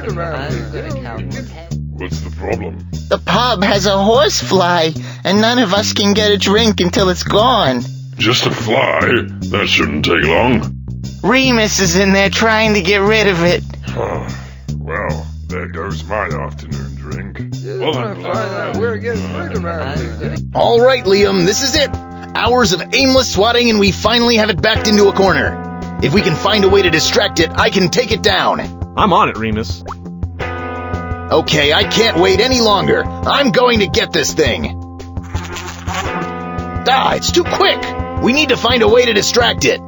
What's the problem? The pub has a horsefly, and none of us can get a drink until it's gone. Just a fly? That shouldn't take long. Reemus is in there trying to get rid of it. Oh, well, there goes my afternoon drink. All right, Liam, this is it. Hours of aimless swatting, and we finally have it backed into a corner. If we can find a way to distract it, I can take it down. I'm on it, Reemus. Okay, I can't wait any longer. I'm going to get this thing. Ah, it's too quick. We need to find a way to distract it.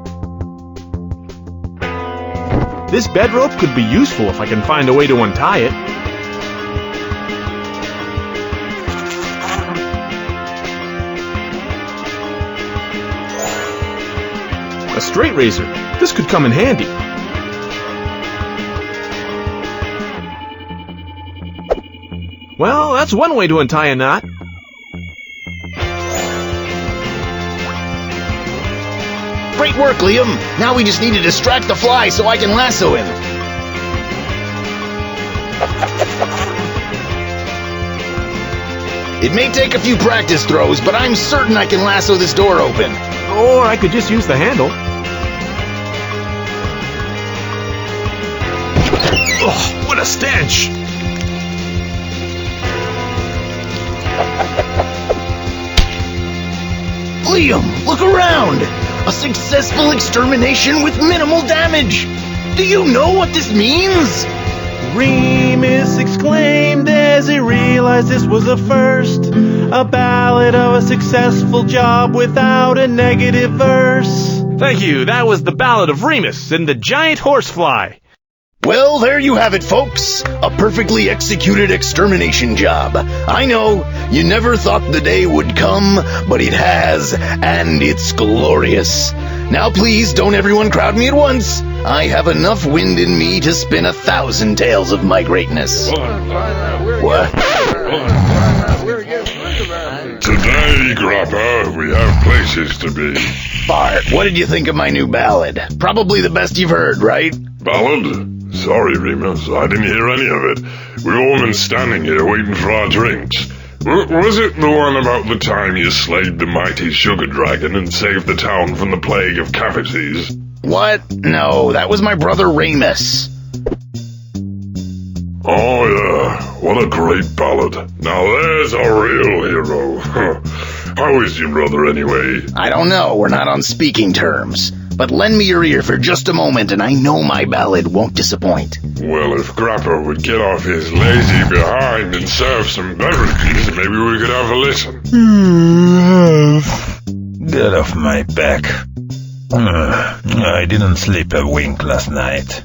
This bed rope could be useful if I can find a way to untie it. A straight razor. This could come in handy. Well, that's one way to untie a knot. Great work, Liam. Now we just need to distract the fly so I can lasso him. It may take a few practice throws, but I'm certain I can lasso this door open. Or I could just use the handle. Ugh, what a stench! Liam, look around! A successful extermination with minimal damage! Do you know what this means? Reemus exclaimed as he realized this was a first. A ballad of a successful job without a negative verse. Thank you, that was the Ballad of Reemus and the Giant Horsefly. Well, there you have it, folks. A perfectly executed extermination job. I know, you never thought the day would come, but it has, and it's glorious. Now please, don't everyone crowd me at once. I have enough wind in me to spin 1,000 tales of my greatness. What? Today, Grappa, we have places to be. Bart, what did you think of my new ballad? Probably the best you've heard, right? Ballad? Sorry, Reemus, I didn't hear any of it. We've all been standing here waiting for our drinks. Was it the one about the time you slayed the mighty sugar dragon and saved the town from the plague of cavities? What? No, that was my brother Reemus. Oh, yeah. What a great ballad. Now there's a real hero. How is your brother, anyway? I don't know. We're not on speaking terms. But lend me your ear for just a moment, and I know my ballad won't disappoint. Well, if Grappa would get off his lazy behind and serve some beverages, maybe we could have a listen. Get off my back. I didn't sleep a wink last night.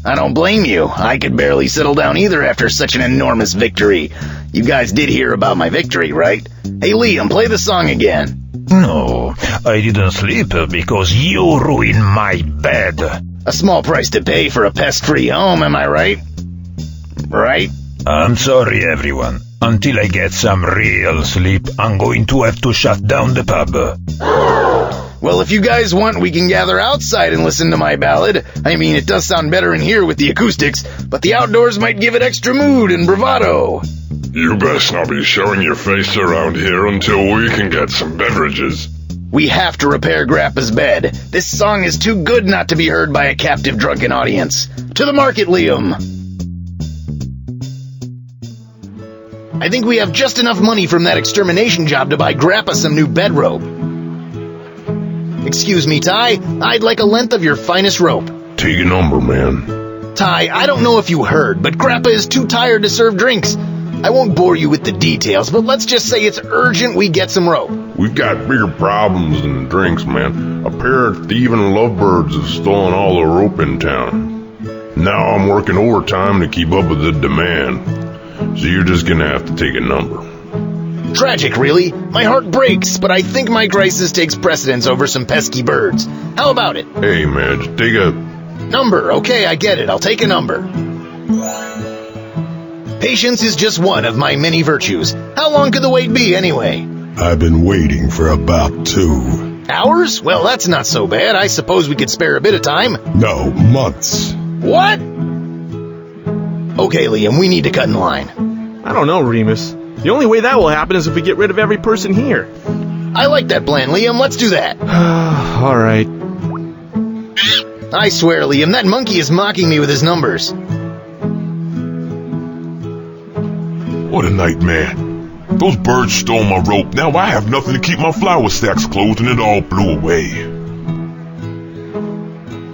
I don't blame you. I could barely settle down either after such an enormous victory. You guys did hear about my victory, right? Hey, Liam, play the song again. No, I didn't sleep because you ruined my bed. A small price to pay for a pest-free home, am I right? Right? I'm sorry, everyone. Until I get some real sleep, I'm going to have to shut down the pub. Well, if you guys want, we can gather outside and listen to my ballad. I mean, it does sound better in here with the acoustics, but the outdoors might give it extra mood and bravado. You best not be showing your face around here until we can get some beverages. We have to repair Grappa's bed. This song is too good not to be heard by a captive drunken audience. To the market, Liam! I think we have just enough money from that extermination job to buy Grappa some new bed rope. Excuse me, Ty. I'd like a length of your finest rope. Take a number, man. Ty, I don't know if you heard, but Grappa is too tired to serve drinks. I won't bore you with the details, but let's just say it's urgent we get some rope. We've got bigger problems than drinks, man. A pair of thieving lovebirds have stolen all the rope in town. Now I'm working overtime to keep up with the demand. So you're just gonna have to take a number. Tragic, really. My heart breaks, but I think my crisis takes precedence over some pesky birds. How about it? Hey, man, just take a... Number. Okay, I get it. I'll take a number. Patience is just one of my many virtues. How long could the wait be, anyway? I've been waiting for about 2 hours? Well, that's not so bad. I suppose we could spare a bit of time. No, months. What? Okay, Liam, we need to cut in line. I don't know, Reemus. The only way that will happen is if we get rid of every person here. I like that plan, Liam. Let's do that. All right. I swear, Liam, that monkey is mocking me with his numbers. What a nightmare. Those birds stole my rope. Now I have nothing to keep my flower stacks closed and it all blew away.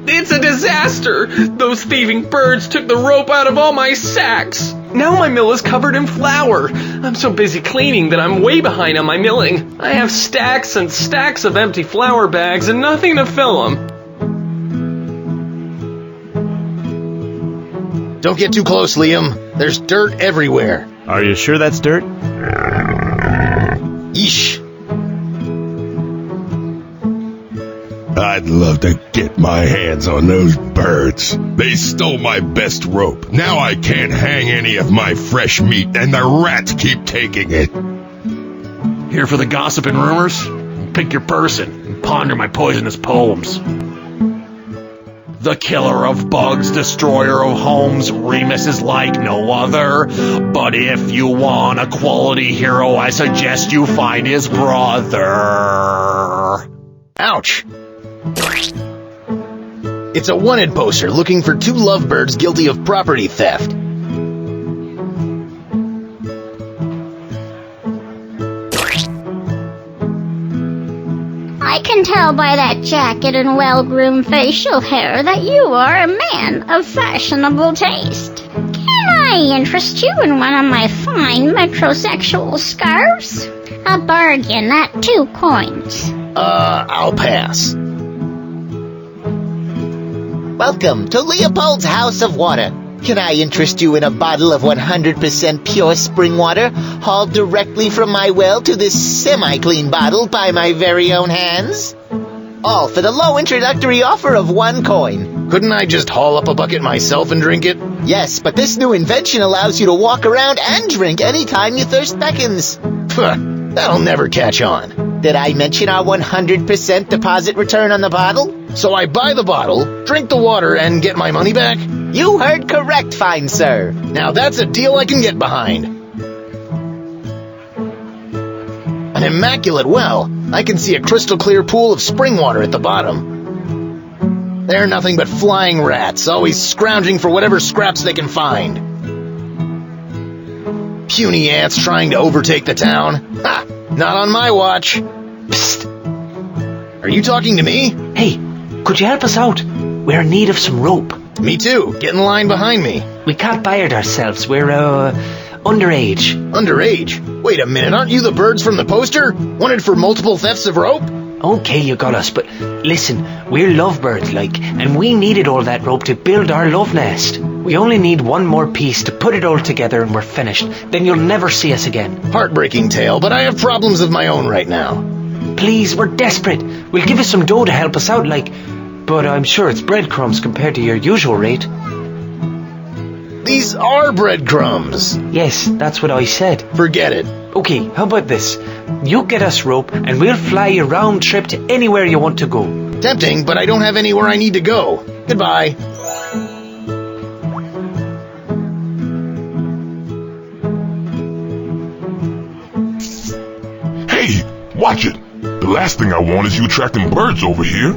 It's a disaster! Those thieving birds took the rope out of all my sacks. Now my mill is covered in flour. I'm so busy cleaning that I'm way behind on my milling. I have stacks and stacks of empty flour bags and nothing to fill them. Don't get too close, Liam. There's dirt everywhere. Are you sure that's dirt? Yeesh. I'd love to get my hands on those birds. They stole my best rope. Now I can't hang any of my fresh meat, and the rats keep taking it. Here for the gossip and rumors? Pick your person and ponder my poisonous poems. The killer of bugs, destroyer of homes, Reemus is like no other. But if you want a quality hero, I suggest you find his brother. Ouch. It's a wanted poster looking for 2 lovebirds guilty of property theft. I can tell by that jacket and well-groomed facial hair that you are a man of fashionable taste. Can I interest you in one of my fine metrosexual scarves? A bargain at 2 coins. I'll pass. Welcome to Leopold's House of Water. Can I interest you in a bottle of 100% pure spring water, hauled directly from my well to this semi-clean bottle by my very own hands? All for the low introductory offer of 1 coin. Couldn't I just haul up a bucket myself and drink it? Yes, but this new invention allows you to walk around and drink anytime your thirst beckons. That'll never catch on. Did I mention our 100% deposit return on the bottle? So I buy the bottle, drink the water, and get my money back? You heard correct, fine sir. Now that's a deal I can get behind. An immaculate well. I can see a crystal clear pool of spring water at the bottom. They're nothing but flying rats, always scrounging for whatever scraps they can find. Puny ants trying to overtake the town. Ha! Not on my watch. Psst. Are you talking to me? Hey, could you help us out? We're in need of some rope. Me too. Get in line behind me. We can't buy it ourselves. We're, underage. Underage? Wait a minute, aren't you the birds from the poster? Wanted for multiple thefts of rope? Okay, you got us, but listen, we're lovebirds, and we needed all that rope to build our love nest. We only need 1 more piece to put it all together and we're finished. Then you'll never see us again. Heartbreaking tale, but I have problems of my own right now. Please, we're desperate. We'll give you some dough to help us out, but I'm sure it's breadcrumbs compared to your usual rate. These are breadcrumbs. Yes, that's what I said. Forget it. Okay, how about this? You get us rope and we'll fly you round trip to anywhere you want to go. Tempting, but I don't have anywhere I need to go. Goodbye. Hey, watch it. The last thing I want is you attracting birds over here.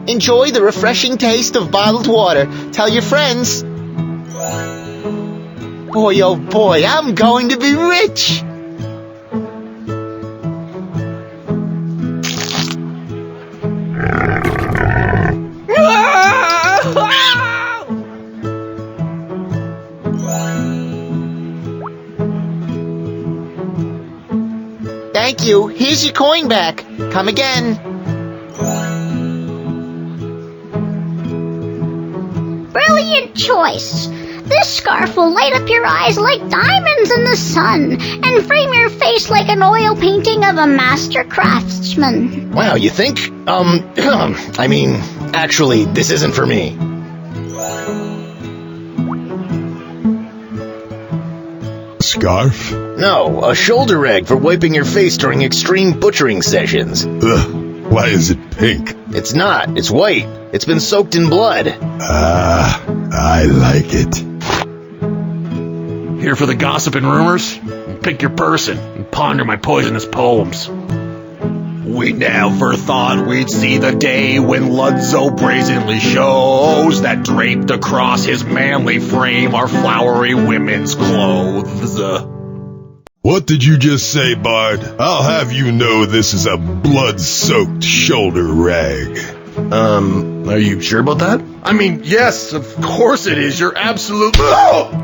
Enjoy the refreshing taste of bottled water. Tell your friends. Boy, oh boy, I'm going to be rich. Thank you. Here's your coin back. Come again. Brilliant choice. This scarf will light up your eyes like diamonds in the sun and frame your face like an oil painting of a master craftsman. Wow, you think? I mean, actually, this isn't for me. scarf? No, a shoulder rag for wiping your face during extreme butchering sessions. Ugh, why is it pink? It's not. It's white. It's been soaked in blood. I like it. Here for the gossip and rumors? Pick your person and ponder my poisonous poems. We never thought we'd see the day when Ludlow brazenly shows that draped across his manly frame are flowery women's clothes. What did you just say, Bard? I'll have you know this is a blood-soaked shoulder rag. Are you sure about that? I mean, yes, of course it is. You're absolutely...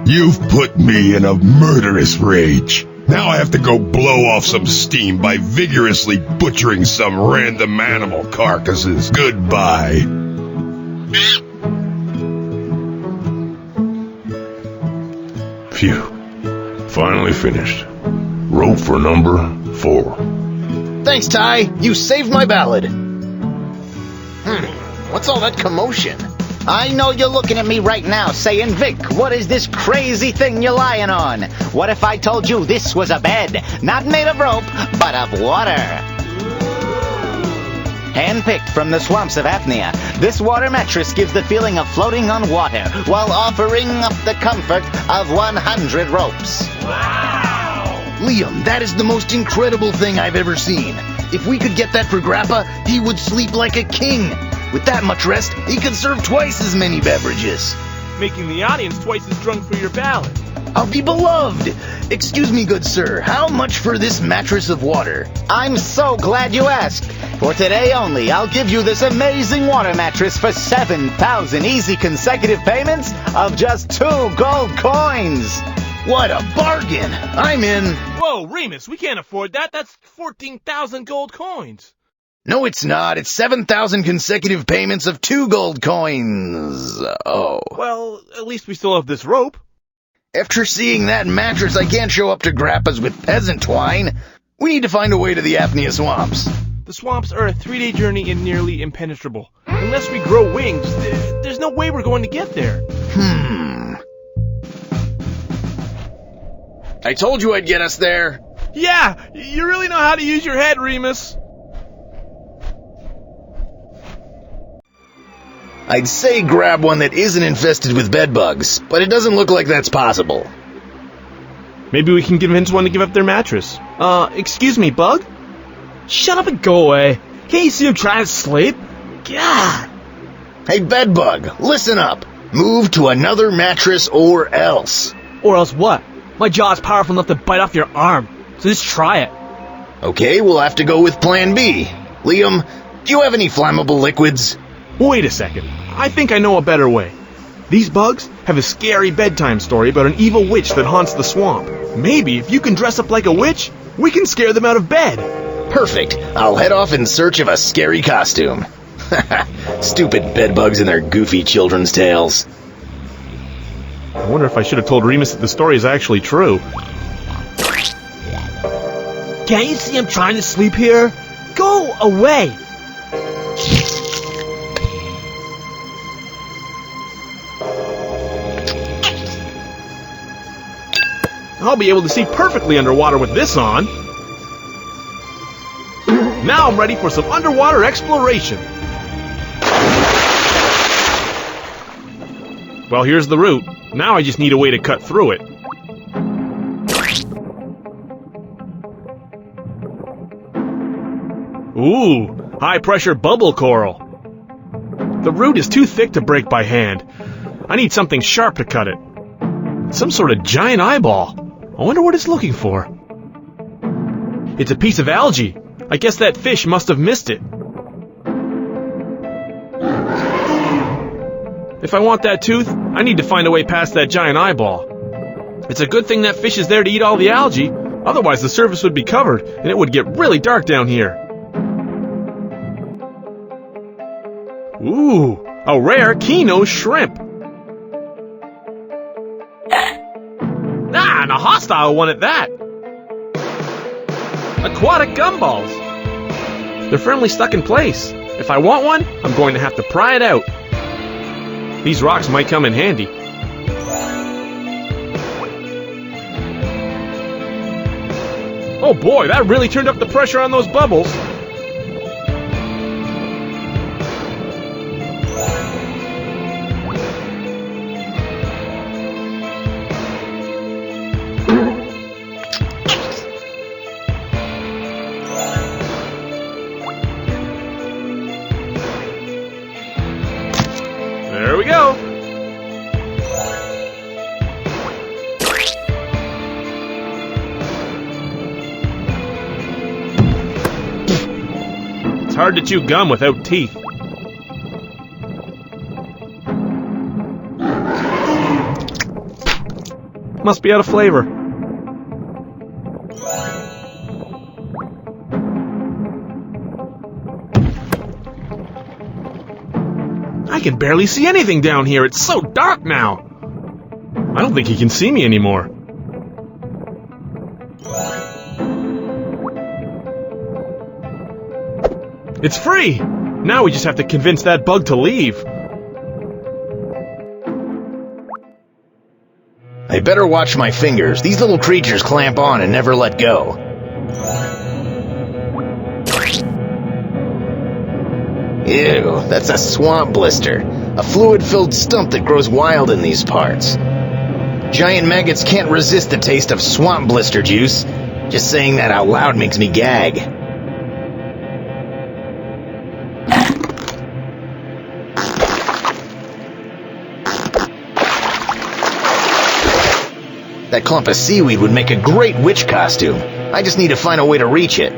You've put me in a murderous rage. Now I have to go blow off some steam by vigorously butchering some random animal carcasses. Goodbye. Phew. Finally finished. Rope for number 4. Thanks, Ty. You saved my ballad. What's all that commotion? I know you're looking at me right now saying, Vic, what is this crazy thing you're lying on? What if I told you this was a bed, not made of rope, but of water? Handpicked from the swamps of apnea, this water mattress gives the feeling of floating on water while offering up the comfort of 100 ropes. Wow! Liam, that is the most incredible thing I've ever seen. If we could get that for Grappa, he would sleep like a king. With that much rest, he could serve twice as many beverages. Making the audience twice as drunk for your ballad. I'll be beloved. Excuse me, good sir, how much for this mattress of water? I'm so glad you asked. For today only, I'll give you this amazing water mattress for 7,000 easy consecutive payments of just 2 gold coins. What a bargain! I'm in. Whoa, Reemus, we can't afford that. That's 14,000 gold coins. No, it's not. It's 7,000 consecutive payments of 2 gold coins. Oh. Well, at least we still have this rope. After seeing that mattress, I can't show up to Grappa's with peasant twine. We need to find a way to the Apnea Swamps. The swamps are a 3-day journey and nearly impenetrable. Unless we grow wings, there's no way we're going to get there. I told you I'd get us there. Yeah, you really know how to use your head, Reemus. I'd say grab one that isn't infested with bedbugs, but it doesn't look like that's possible. Maybe we can convince one to give up their mattress. Excuse me, Bug? Shut up and go away. Can't you see I'm trying to sleep? God. Hey, bedbug, listen up. Move to another mattress or else. Or else what? My jaw's powerful enough to bite off your arm, so just try it. Okay, we'll have to go with plan B. Liam, do you have any flammable liquids? Wait a second. I think I know a better way. These bugs have a scary bedtime story about an evil witch that haunts the swamp. Maybe if you can dress up like a witch, we can scare them out of bed. Perfect. I'll head off in search of a scary costume. Stupid bedbugs and their goofy children's tales. I wonder if I should have told Reemus that the story is actually true. Can't you see I'm trying to sleep here? Go away! I'll be able to see perfectly underwater with this on. Now I'm ready for some underwater exploration. Well, here's the route. Now I just need a way to cut through it. Ooh, high-pressure bubble coral. The root is too thick to break by hand. I need something sharp to cut it. Some sort of giant eyeball. I wonder what it's looking for. It's a piece of algae. I guess that fish must have missed it. If I want that tooth, I need to find a way past that giant eyeball. It's a good thing that fish is there to eat all the algae. Otherwise the surface would be covered, and it would get really dark down here. Ooh, a rare Kino shrimp. Ah, and a hostile one at that. Aquatic gumballs. They're firmly stuck in place. If I want one, I'm going to have to pry it out. These rocks might come in handy. Oh boy, that really turned up the pressure on those bubbles. There we go. It's hard to chew gum without teeth. Must be out of flavor. I can barely see anything down here. It's so dark now. I don't think he can see me anymore. It's free! Now we just have to convince that bug to leave. I better watch my fingers. These little creatures clamp on and never let go. Ew, that's a swamp blister. A fluid-filled stump that grows wild in these parts. Giant maggots can't resist the taste of swamp blister juice. Just saying that out loud makes me gag. That clump of seaweed would make a great witch costume. I just need to find a way to reach it.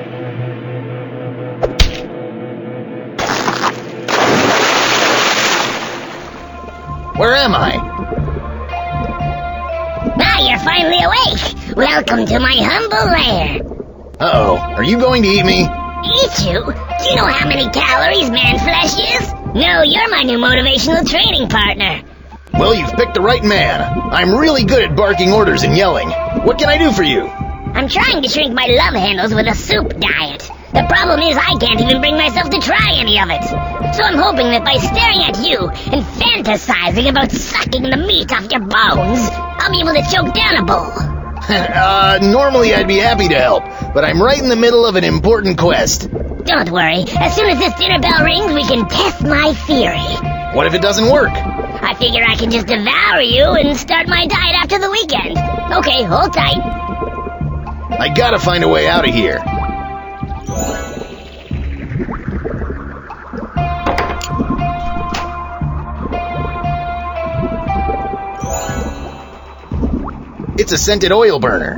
Where am I? Ah, you're finally awake. Welcome to my humble lair. Uh-oh, are you going to eat me? Eat you? Do you know how many calories man flesh is? No, you're my new motivational training partner. Well, you've picked the right man. I'm really good at barking orders and yelling. What can I do for you? I'm trying to shrink my love handles with a soup diet. The problem is I can't even bring myself to try any of it. So I'm hoping that by staring at you and fantasizing about sucking the meat off your bones, I'll be able to choke down a bull. Normally I'd be happy to help, but I'm right in the middle of an important quest. Don't worry. As soon as this dinner bell rings, we can test my theory. What if it doesn't work? I figure I can just devour you and start my diet after the weekend. Okay, hold tight. I gotta find a way out of here. It's a scented oil burner.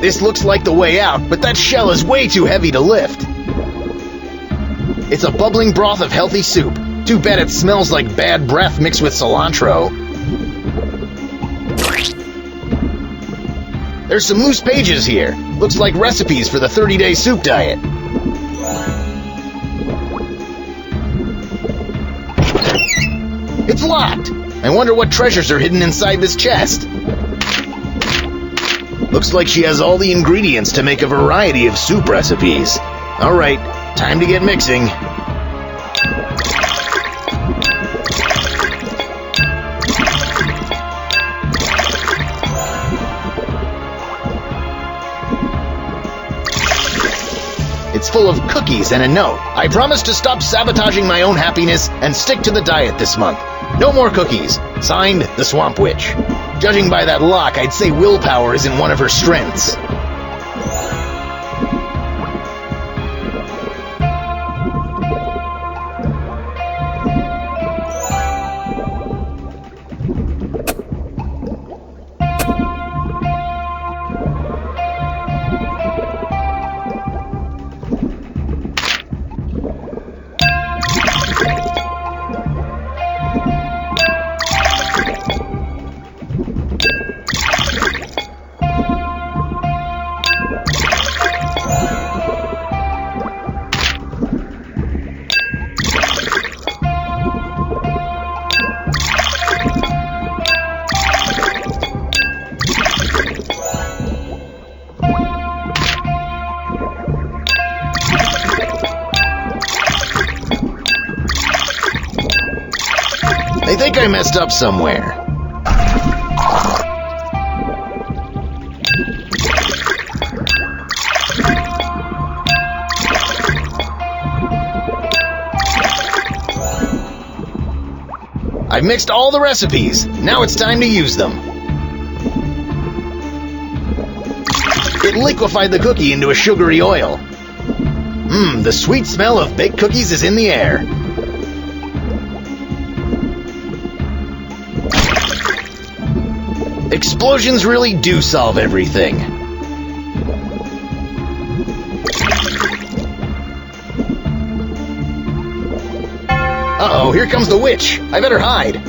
This looks like the way out, but that shell is way too heavy to lift. It's a bubbling broth of healthy soup. Too bad it smells like bad breath mixed with cilantro. There's some loose pages here. Looks like recipes for the 30-day soup diet. It's locked. I wonder what treasures are hidden inside this chest. Looks like she has all the ingredients to make a variety of soup recipes. All right, time to get mixing. It's full of cookies and a note. I promise to stop sabotaging my own happiness and stick to the diet this month. No more cookies. Signed, the Swamp Witch. Judging by that lock, I'd say willpower isn't one of her strengths. I think I messed up somewhere. I've mixed all the recipes. Now it's time to use them. It liquefied the cookie into a sugary oil. The sweet smell of baked cookies is in the air. Explosions really do solve everything. Uh-oh, here comes the witch. I better hide.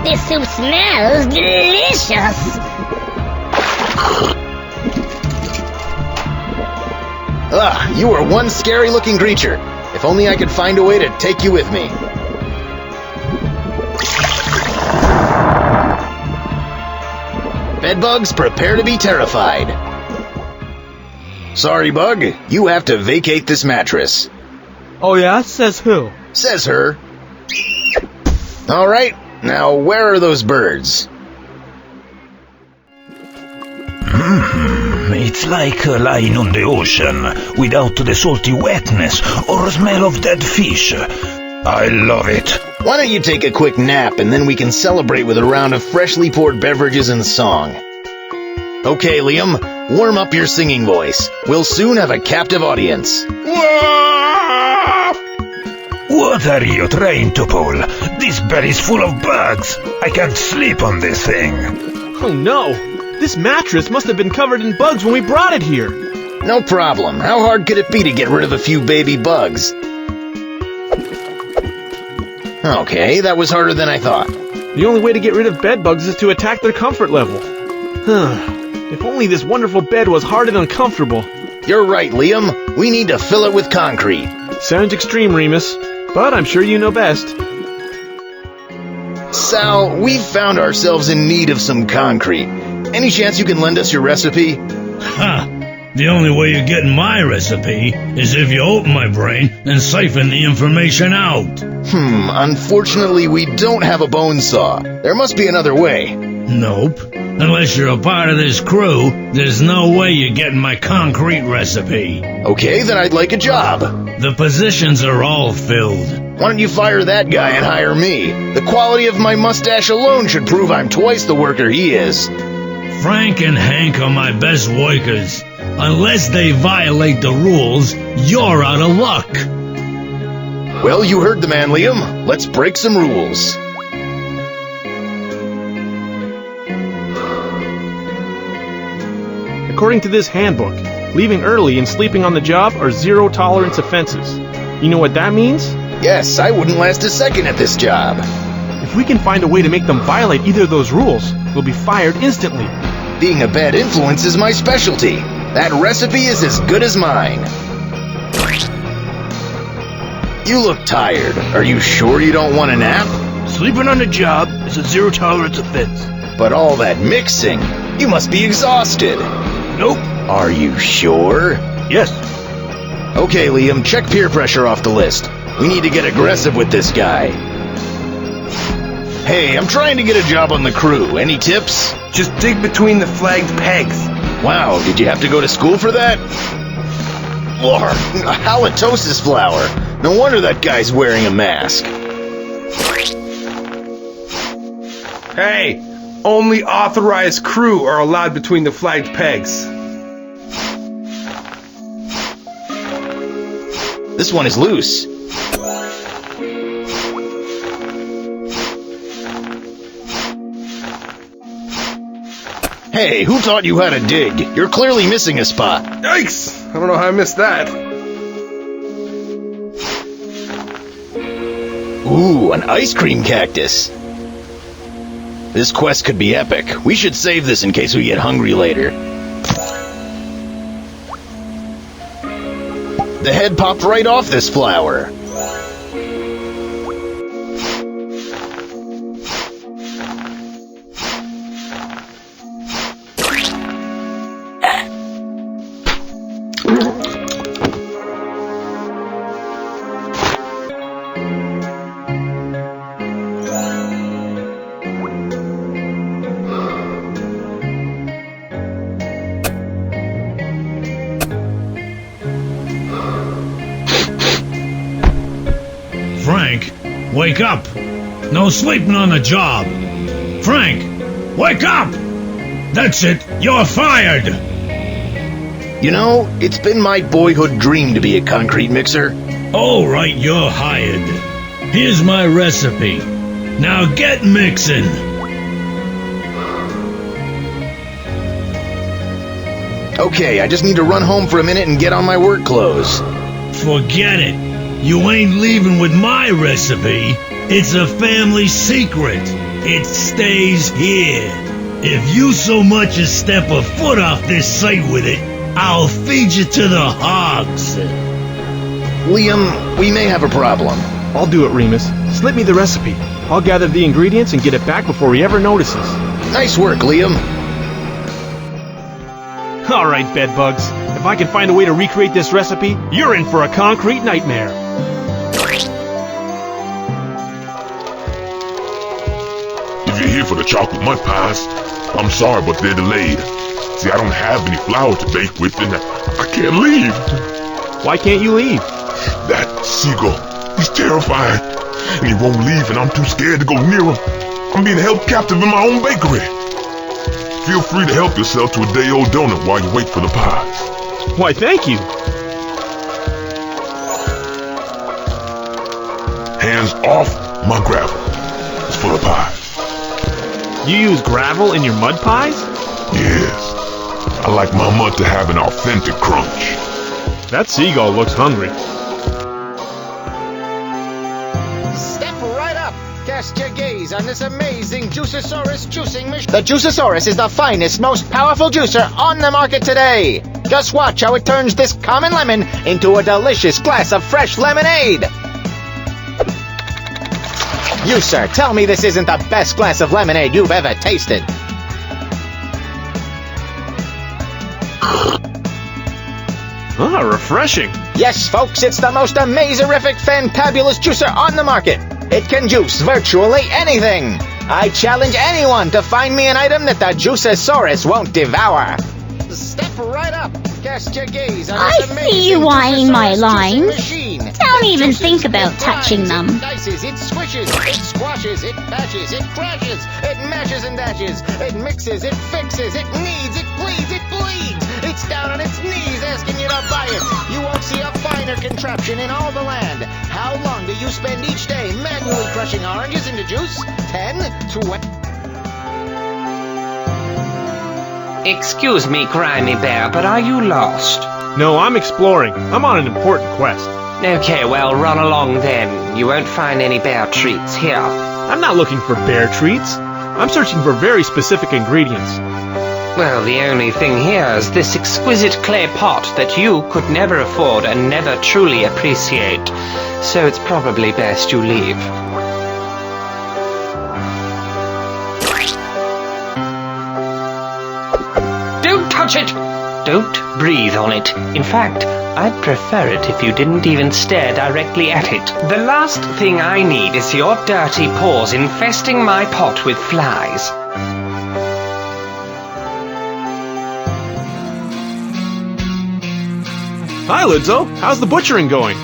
This soup smells delicious. You are one scary-looking creature. If only I could find a way to take you with me. Bedbugs, prepare to be terrified. Sorry, Bug. You have to vacate this mattress. Oh yeah? Says who? Says her. All right. Now, where are those birds? It's like lying on the ocean without the salty wetness or smell of dead fish. I love it. Why don't you take a quick nap and then we can celebrate with a round of freshly poured beverages and song. Okay, Liam, warm up your singing voice. We'll soon have a captive audience. What are you trying to pull? This bed is full of bugs. I can't sleep on this thing. Oh no! This mattress must have been covered in bugs when we brought it here. No problem. How hard could it be to get rid of a few baby bugs? Okay, that was harder than I thought. The only way to get rid of bed bugs is to attack their comfort level. If only this wonderful bed was hard and uncomfortable. You're right, Liam. We need to fill it with concrete. Sounds extreme, Reemus, but I'm sure you know best. Sal, we've found ourselves in need of some concrete. Any chance you can lend us your recipe? The only way you're getting my recipe is if you open my brain and siphon the information out. Unfortunately, we don't have a bone saw. There must be another way. Nope. Unless you're a part of this crew, there's no way you're getting my concrete recipe. Okay, then I'd like a job. The positions are all filled. Why don't you fire that guy and hire me? The quality of my mustache alone should prove I'm twice the worker he is. Frank and Hank are my best workers. Unless they violate the rules, you're out of luck. Well, you heard the man, Liam. Let's break some rules. According to this handbook, leaving early and sleeping on the job are zero-tolerance offenses. You know what that means? Yes, I wouldn't last a second at this job. If we can find a way to make them violate either of those rules, we'll be fired instantly. Being a bad influence is my specialty. That recipe is as good as mine. You look tired. Are you sure you don't want a nap? Sleeping on the job is a zero-tolerance offense. But all that mixing, you must be exhausted. Nope. Are you sure? Yes. Okay, Liam, check peer pressure off the list. We need to get aggressive with this guy. Hey, I'm trying to get a job on the crew. Any tips? Just dig between the flagged pegs. Wow, did you have to go to school for that? Lord, halitosis flour. No wonder that guy's wearing a mask. Hey, only authorized crew are allowed between the flagged pegs. This one is loose. Hey, who taught you how to dig? You're clearly missing a spot. Yikes! I don't know how I missed that. Ooh, an ice cream cactus. This quest could be epic. We should save this in case we get hungry later. The head popped right off this flower. wake up. No sleeping on the job. Frank, wake up! That's it, you're fired! You know, it's been my boyhood dream to be a concrete mixer. All right, you're hired. Here's my recipe. Now get mixing. Okay, I just need to run home for a minute and get on my work clothes. Forget it. You ain't leaving with my recipe. It's a family secret. It stays here. If you so much as step a foot off this site with it, I'll feed you to the hogs. Liam, we may have a problem. I'll do it, Reemus. Slip me the recipe. I'll gather the ingredients and get it back before he ever notices. Nice work, Liam. All right, bedbugs. If I can find a way to recreate this recipe, you're in for a concrete nightmare. If you're here for the chocolate mud pies, I'm sorry, but they're delayed. See, I don't have any flour to bake with, and I can't leave. Why can't you leave? That seagull, he's terrifying, and he won't leave, and I'm too scared to go near him. I'm being held captive in my own bakery. Feel free to help yourself to a day-old donut while you wait for the pies. Why, thank you. Hands off my gravel. It's full of pies. You use gravel in your mud pies? Yes. I like my mud to have an authentic crunch. That seagull looks hungry. Step right up. Cast your gaze on this amazing Juiceosaurus juicing machine. The Juiceosaurus is the finest, most powerful juicer on the market today. Just watch how it turns this common lemon into a delicious glass of fresh lemonade. You, sir, tell me this isn't the best glass of lemonade you've ever tasted. Ah, refreshing. Yes, folks, it's the most amazerific, fantabulous juicer on the market. It can juice virtually anything. I challenge anyone to find me an item that the Juiceosaurus won't devour. Step right up. Cast your gaze on I this see you eyeing my lines. machine. Don't even think about touching them. It dices, it squishes, it squashes, it bashes, it crashes, it mashes and dashes, it mixes, it fixes, it kneads, it bleeds, it bleeds. It's down on its knees asking you to buy it. You won't see a finer contraption in all the land. How long do you spend each day manually crushing oranges into juice? 10, 20... Excuse me, Grimy Bear, but are you lost? No, I'm exploring. I'm on an important quest. Okay, well, run along then. You won't find any bear treats here. I'm not looking for bear treats. I'm searching for very specific ingredients. Well, the only thing here is this exquisite clay pot that you could never afford and never truly appreciate. So it's probably best you leave. Don't touch it! Don't breathe on it. In fact, I'd prefer it if you didn't even stare directly at it. The last thing I need is your dirty paws infesting my pot with flies. Hi, Lizzo. How's the butchering going?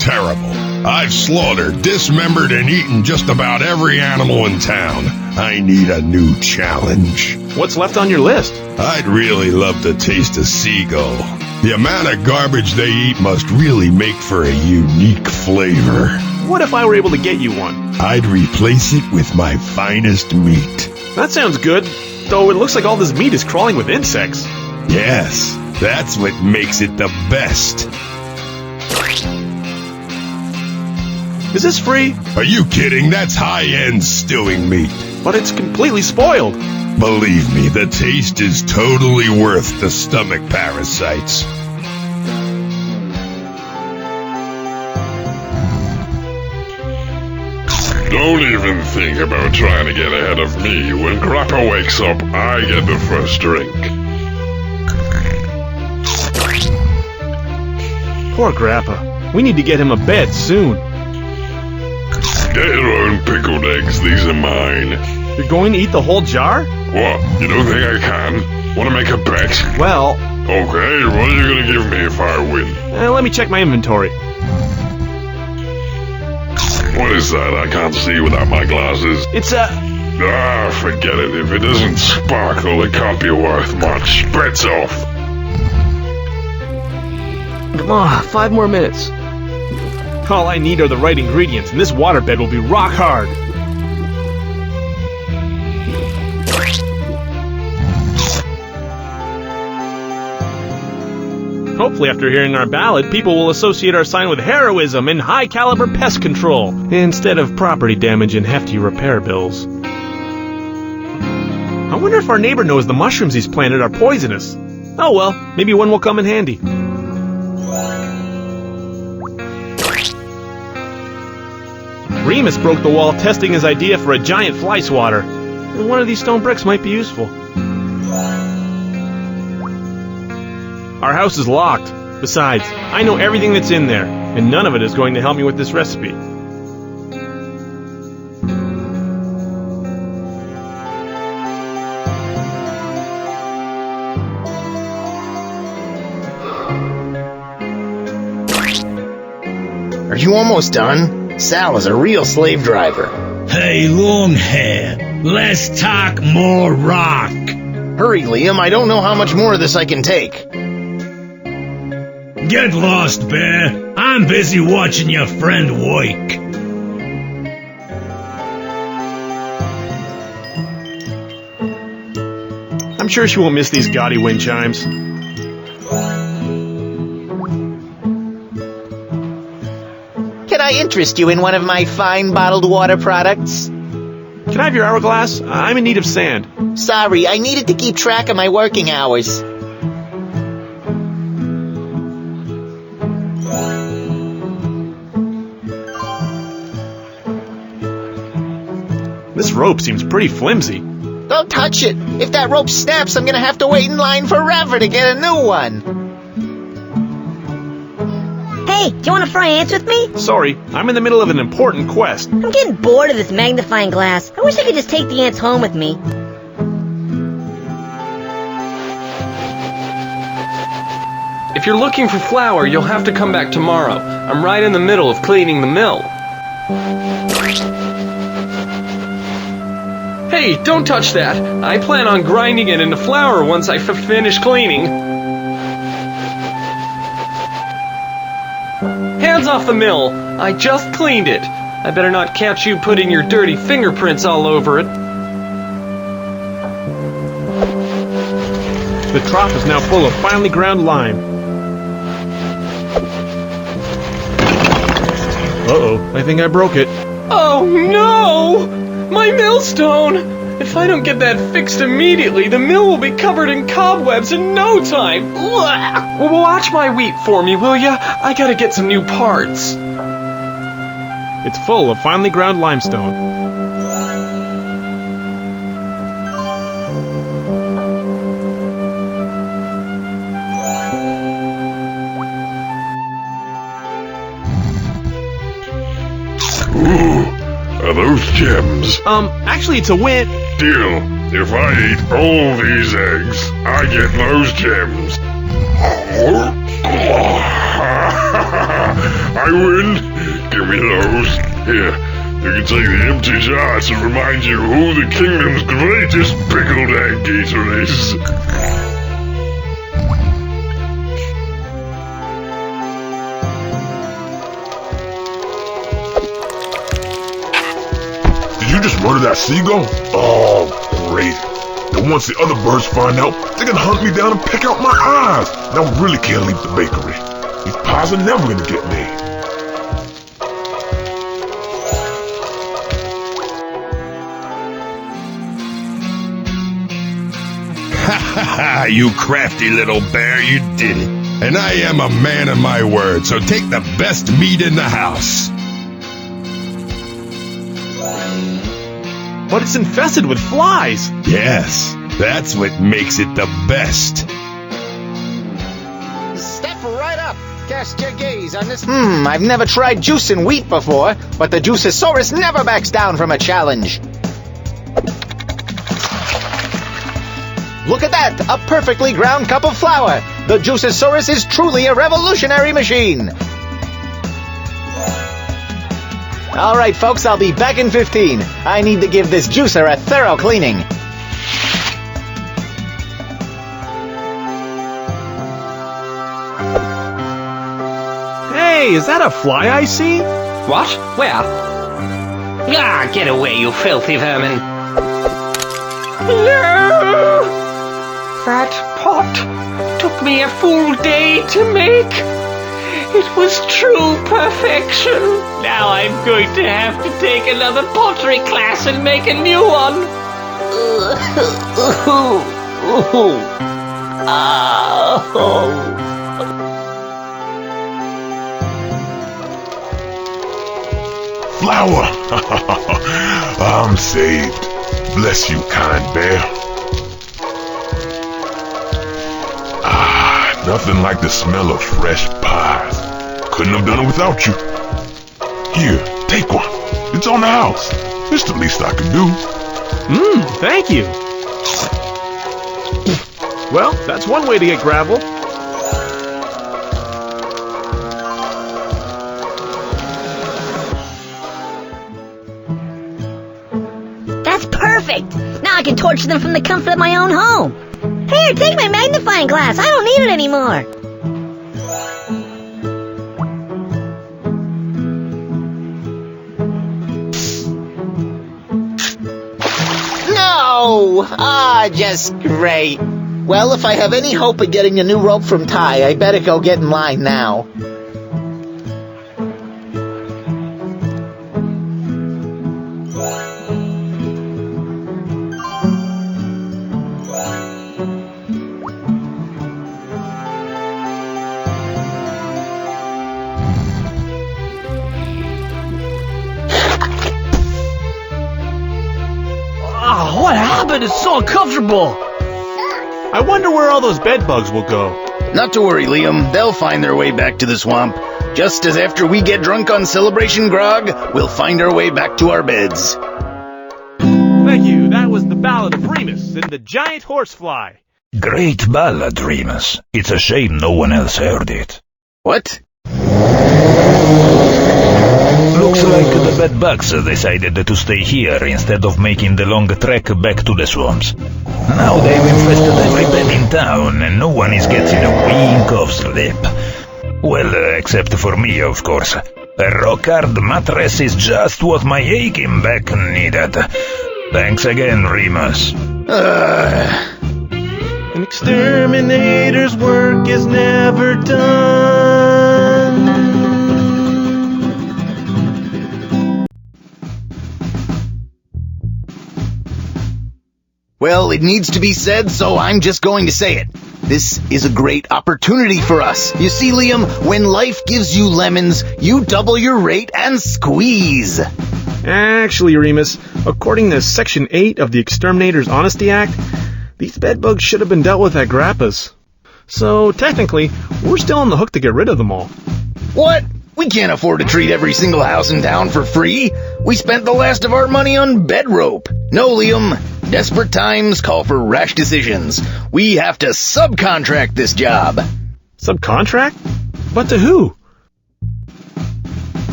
Terrible. I've slaughtered, dismembered, and eaten just about every animal in town. I need a new challenge. What's left on your list? I'd really love to taste a seagull. The amount of garbage they eat must really make for a unique flavor. What if I were able to get you one? I'd replace it with my finest meat. That sounds good, though it looks like all this meat is crawling with insects. Yes, that's what makes it the best. Is this free? Are you kidding? That's high-end stewing meat. But it's completely spoiled. Believe me, the taste is totally worth the stomach parasites. Don't even think about trying to get ahead of me. When Grappa wakes up, I get the first drink. Poor Grappa. We need to get him a bed soon. Get your own pickled eggs, these are mine. You're going to eat the whole jar? What, you don't think I can? Want to make a bet? Well... Okay, what are you going to give me if I win? Let me check my inventory. What is that? I can't see without my glasses. It's forget it. If it doesn't sparkle, it can't be worth much. Bets off. 5 more minutes. All I need are the right ingredients, and this waterbed will be rock hard. Hopefully, after hearing our ballad, people will associate our sign with heroism and high-caliber pest control, instead of property damage and hefty repair bills. I wonder if our neighbor knows the mushrooms he's planted are poisonous. Oh well, maybe one will come in handy. Reemus broke the wall testing his idea for a giant fly swatter. And one of these stone bricks might be useful. Our house is locked. Besides, I know everything that's in there, and none of it is going to help me with this recipe. Are you almost done? Sal is a real slave driver. Hey, long hair, less talk, more rock. Hurry, Liam, I don't know how much more of this I can take. Get lost, Bear. I'm busy watching your friend work. I'm sure she won't miss these gaudy wind chimes. Can I interest you in one of my fine bottled water products? Can I have your hourglass? I'm in need of sand. Sorry, I needed to keep track of my working hours. This rope seems pretty flimsy. Don't touch it. If that rope snaps, I'm gonna have to wait in line forever to get a new one. Hey, do you want to fry ants with me? Sorry, I'm in the middle of an important quest. I'm getting bored of this magnifying glass. I wish I could just take the ants home with me. If you're looking for flour, you'll have to come back tomorrow. I'm right in the middle of cleaning the mill. Hey, don't touch that. I plan on grinding it into flour once I finish cleaning. Hands off the mill. I just cleaned it. I better not catch you putting your dirty fingerprints all over it. The trough is now full of finely ground lime. Uh-oh, I think I broke it. Oh no! My millstone! If I don't get that fixed immediately, the mill will be covered in cobwebs in no time. Well, watch my wheat for me, will ya? I gotta get some new parts. It's full of finely ground limestone. Are those gems? Actually it's a win. Deal. If I eat all these eggs, I get those gems. I win. Give me those. Here, you can take the empty jar to remind you who the kingdom's greatest pickled egg eater is. Did you just murder that seagull? Oh, great. And once the other birds find out, they're gonna hunt me down and pick out my eyes. And I really can't leave the bakery. These pies are never gonna get made. Ha ha ha, you crafty little bear, you did it. And I am a man of my word, so take the best meat in the house. But it's infested with flies. Yes, that's what makes it the best. Step right up. Cast your gaze on this. I've never tried juicing wheat before, but the Juiceosaurus never backs down from a challenge. Look at that! A perfectly ground cup of flour! The Juiceosaurus is truly a revolutionary machine! All right, folks, I'll be back in 15. I need to give this juicer a thorough cleaning. Hey, is that a fly I see? What? Where? Ah, get away, you filthy vermin. No! That pot took me a full day to make. It was true perfection. Now I'm going to have to take another pottery class and make a new one. Flower! I'm saved. Bless you, kind bear. Ah, nothing like the smell of fresh pies. Couldn't have done it without you. Here, take one. It's on the house. It's the least I can do. Thank you. Well, that's one way to get gravel. That's perfect! Now I can torture them from the comfort of my own home. Here, take my magnifying glass. I don't need it anymore. No! Just great. Well, if I have any hope of getting a new rope from Ty, I better go get in line now. Oh, what happened? It's so uncomfortable. I wonder where all those bed bugs will go. Not to worry, Liam. They'll find their way back to the swamp. Just as after we get drunk on Celebration Grog, we'll find our way back to our beds. Thank you. That was the Ballad of Reemus and the Giant Horsefly. Great ballad, Reemus. It's a shame no one else heard it. What? Looks like the bedbugs decided to stay here instead of making the long trek back to the swamps. Now they've infested every bed in town and no one is getting a wink of sleep. Well, except for me, of course. A rock-hard mattress is just what my aching back needed. Thanks again, Reemus. An exterminator's work is never done. Well, it needs to be said, so I'm just going to say it. This is a great opportunity for us. You see, Liam, when life gives you lemons, you double your rate and squeeze. Actually, Reemus, according to Section 8 of the Exterminator's Honesty Act, these bedbugs should have been dealt with at Grappa's. So, technically, we're still on the hook to get rid of them all. What? We can't afford to treat every single house in town for free. We spent the last of our money on bed rope. No, Liam. Desperate times call for rash decisions. We have to subcontract this job. Subcontract? But to who?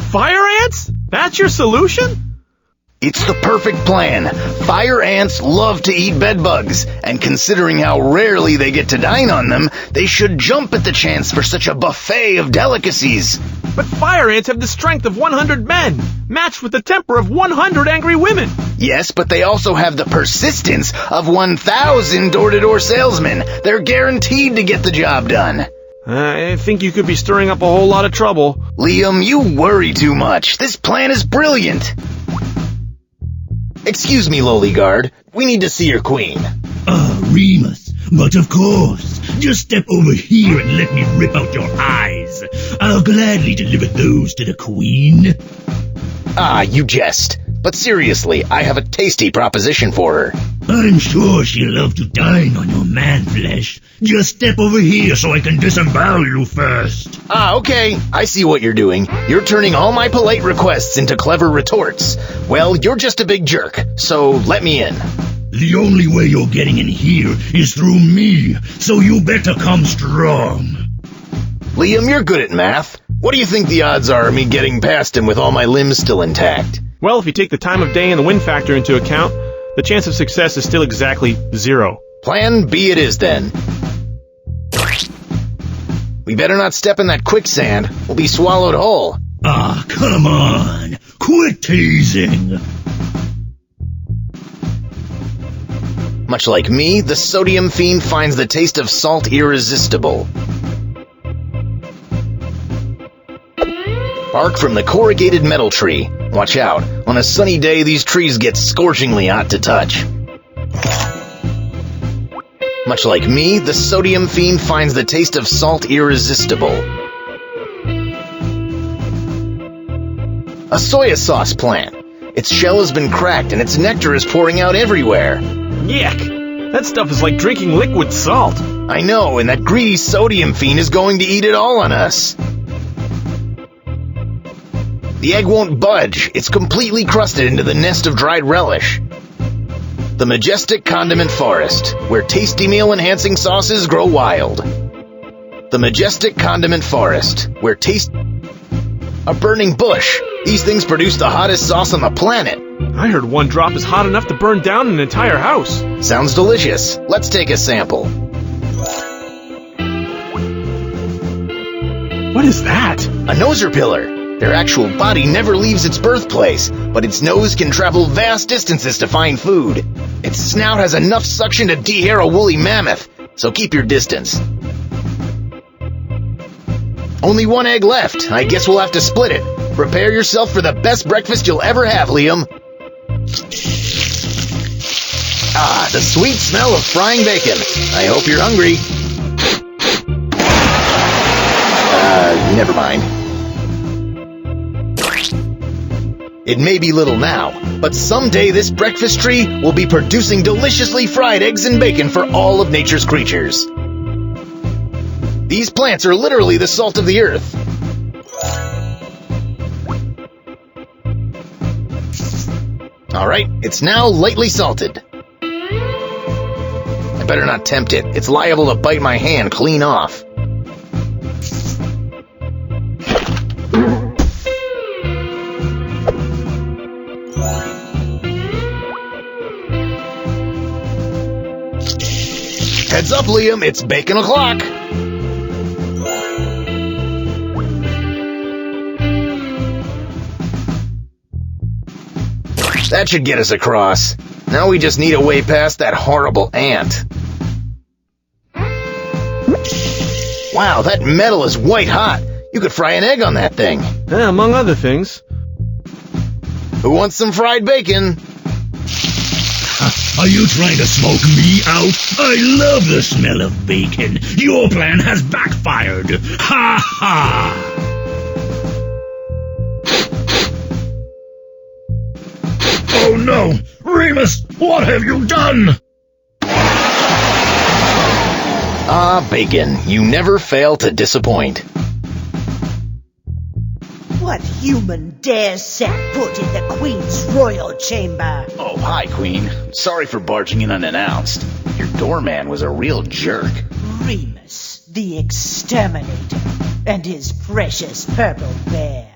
Fire ants? That's your solution? It's the perfect plan. Fire ants love to eat bedbugs, and considering how rarely they get to dine on them, they should jump at the chance for such a buffet of delicacies. But fire ants have the strength of 100 men, matched with the temper of 100 angry women. Yes, but they also have the persistence of 1,000 door-to-door salesmen. They're guaranteed to get the job done. I think you could be stirring up a whole lot of trouble. Liam, you worry too much. This plan is brilliant. Excuse me, lowly guard. We need to see your queen. Reemus, but of course. Just step over here and let me rip out your eyes. I'll gladly deliver those to the queen. You jest. But seriously, I have a tasty proposition for her. I'm sure she'll love to dine on your man flesh. Just step over here so I can disembowel you first. Okay. I see what you're doing. You're turning all my polite requests into clever retorts. Well, you're just a big jerk, so let me in. The only way you're getting in here is through me, so you better come strong. Liam, you're good at math. What do you think the odds are of me getting past him with all my limbs still intact? Well, if you take the time of day and the wind factor into account, the chance of success is still exactly 0. Plan B it is, then. We better not step in that quicksand. We'll be swallowed whole. Ah, come on. Quit teasing. Much like me, the sodium fiend finds the taste of salt irresistible. Bark from the corrugated metal tree. Watch out. On a sunny day, these trees get scorchingly hot to touch. Much like me, the sodium fiend finds the taste of salt irresistible. A soya sauce plant. Its shell has been cracked and its nectar is pouring out everywhere. Yuck! That stuff is like drinking liquid salt. I know, and that greedy sodium fiend is going to eat it all on us. The egg won't budge. It's completely crusted into the nest of dried relish. The majestic condiment forest, where tasty meal-enhancing sauces grow wild. The majestic condiment forest, where A burning bush. These things produce the hottest sauce on the planet. I heard one drop is hot enough to burn down an entire house. Sounds delicious. Let's take a sample. What is that? A noserpillar. Their actual body never leaves its birthplace, but its nose can travel vast distances to find food. Its snout has enough suction to dehair a woolly mammoth, so keep your distance. Only one egg left. I guess we'll have to split it. Prepare yourself for the best breakfast you'll ever have, Liam. Ah, the sweet smell of frying bacon. I hope you're hungry. Never mind. It may be little now, but someday this breakfast tree will be producing deliciously fried eggs and bacon for all of nature's creatures. These plants are literally the salt of the earth. Alright, it's now lightly salted. I better not tempt it. It's liable to bite my hand clean off. Heads up, Liam, it's bacon o'clock. That should get us across. Now we just need a way past that horrible ant. Wow, that metal is white hot. You could fry an egg on that thing. Yeah, among other things. Who wants some fried bacon? Are you trying to smoke me out? I love the smell of bacon. Your plan has backfired. Ha ha! Oh no! Reemus, what have you done? Ah, bacon, you never fail to disappoint. What human dares set foot in the Queen's royal chamber? Oh, hi, Queen. Sorry for barging in unannounced. Your doorman was a real jerk. Reemus, the exterminator, and his precious purple bear.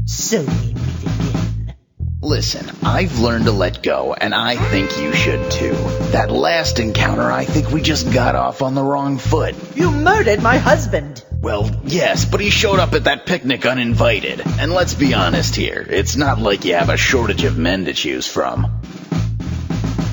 So we meet again. Listen, I've learned to let go, and I think you should too. That last encounter, I think we just got off on the wrong foot. You murdered my husband. Well, yes, but he showed up at that picnic uninvited. And let's be honest here, it's not like you have a shortage of men to choose from.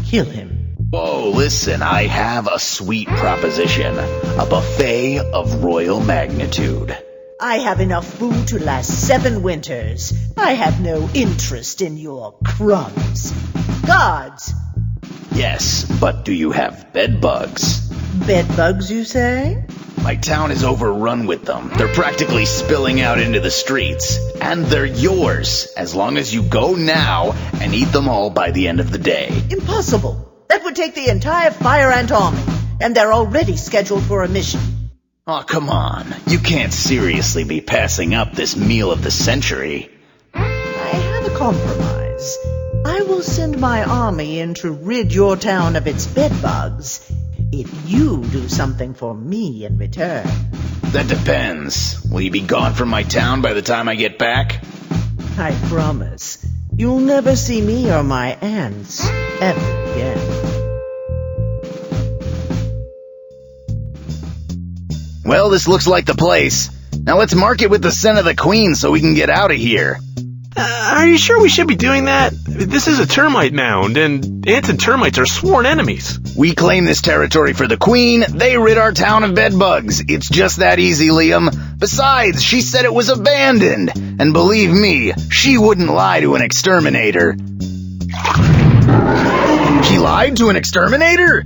Kill him. Whoa, listen, I have a sweet proposition. A buffet of royal magnitude. I have enough food to last 7 winters. I have no interest in your crumbs. Guards! Yes, but do you have bed bugs? Bed bugs, you say? My town is overrun with them. They're practically spilling out into the streets. And they're yours, as long as you go now and eat them all by the end of the day. Impossible. That would take the entire fire ant army, and they're already scheduled for a mission. Oh, come on. You can't seriously be passing up this meal of the century. I have a compromise. I will send my army in to rid your town of its bedbugs, if you do something for me in return. That depends. Will you be gone from my town by the time I get back? I promise. You'll never see me or my aunts ever again. Well, this looks like the place. Now let's mark it with the scent of the queen so we can get out of here. Are you sure we should be doing that? This is a termite mound, and ants and termites are sworn enemies. We claim this territory for the queen, they rid our town of bedbugs. It's just that easy, Liam. Besides, she said it was abandoned. And believe me, she wouldn't lie to an exterminator. She lied to an exterminator?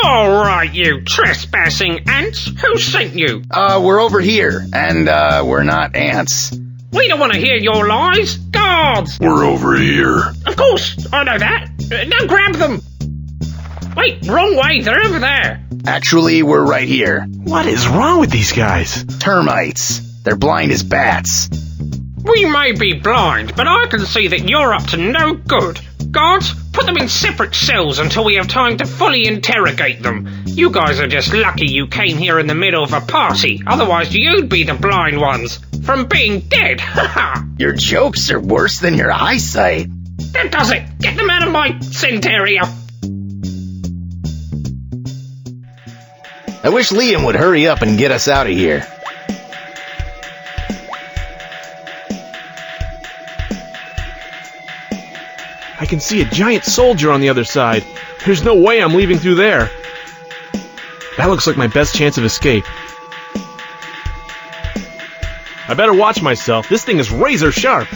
All right, you trespassing ants. Who sent you? We're over here, and, we're not ants. We don't want to hear your lies. Guards! We're over here. Of course, I know that. Now grab them. Wait, wrong way. They're over there. Actually, we're right here. What is wrong with these guys? Termites. They're blind as bats. We may be blind, but I can see that you're up to no good. Guards, put them in separate cells until we have time to fully interrogate them. You guys are just lucky you came here in the middle of a party. Otherwise, you'd be the blind ones. From being dead. Your jokes are worse than your eyesight. That does it. Get them out of my scent area. I wish Liam would hurry up and get us out of here. I can see a giant soldier on the other side. There's no way I'm leaving through there. That looks like my best chance of escape. I better watch myself. This thing is razor sharp.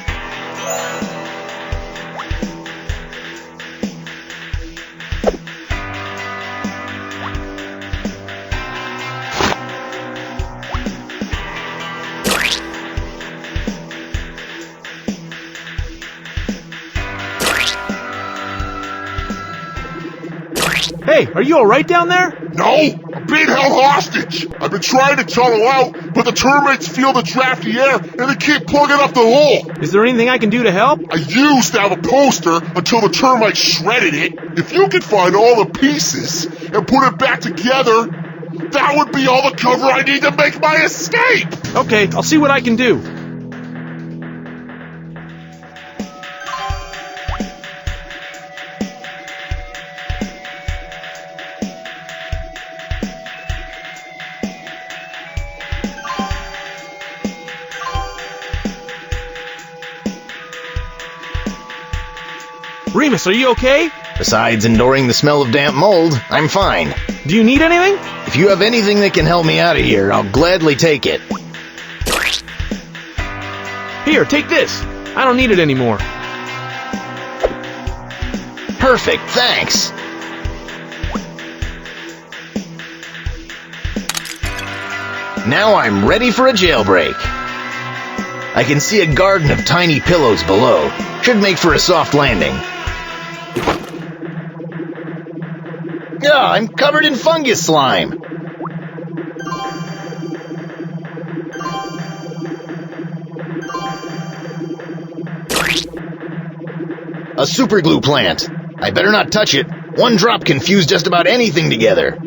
Hey, are you alright down there? No, I'm being held hostage. I've been trying to tunnel out, but the termites feel the drafty air and they keep plugging up the hole. Is there anything I can do to help? I used to have a poster until the termites shredded it. If you could find all the pieces and put it back together, that would be all the cover I need to make my escape. Okay, I'll see what I can do. Reemus, are you okay? Besides enduring the smell of damp mold, I'm fine. Do you need anything? If you have anything that can help me out of here, I'll gladly take it. Here, take this. I don't need it anymore. Perfect, thanks. Now I'm ready for a jailbreak. I can see a garden of tiny pillows below. Should make for a soft landing. I'm covered in fungus slime. A superglue plant. I better not touch it. One drop can fuse just about anything together.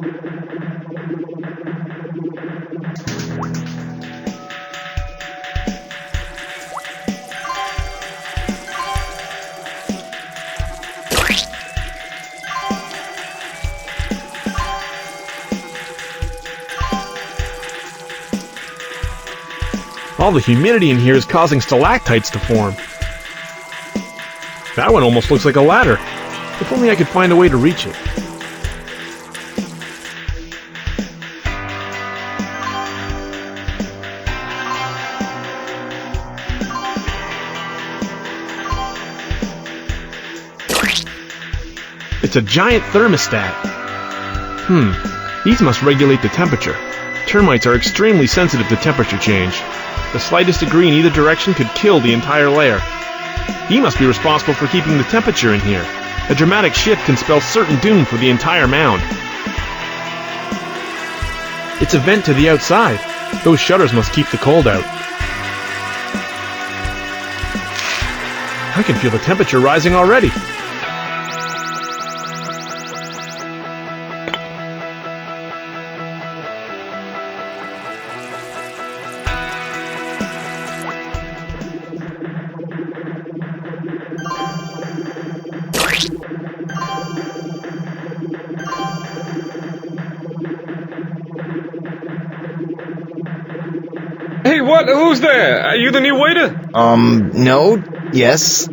All the humidity in here is causing stalactites to form. That one almost looks like a ladder. If only I could find a way to reach it. It's a giant thermostat. These must regulate the temperature. Termites are extremely sensitive to temperature change. The slightest degree in either direction could kill the entire layer. He must be responsible for keeping the temperature in here. A dramatic shift can spell certain doom for the entire mound. It's a vent to the outside. Those shutters must keep the cold out. I can feel the temperature rising already. Hey, what? Who's there? Are you the new waiter? No. Yes.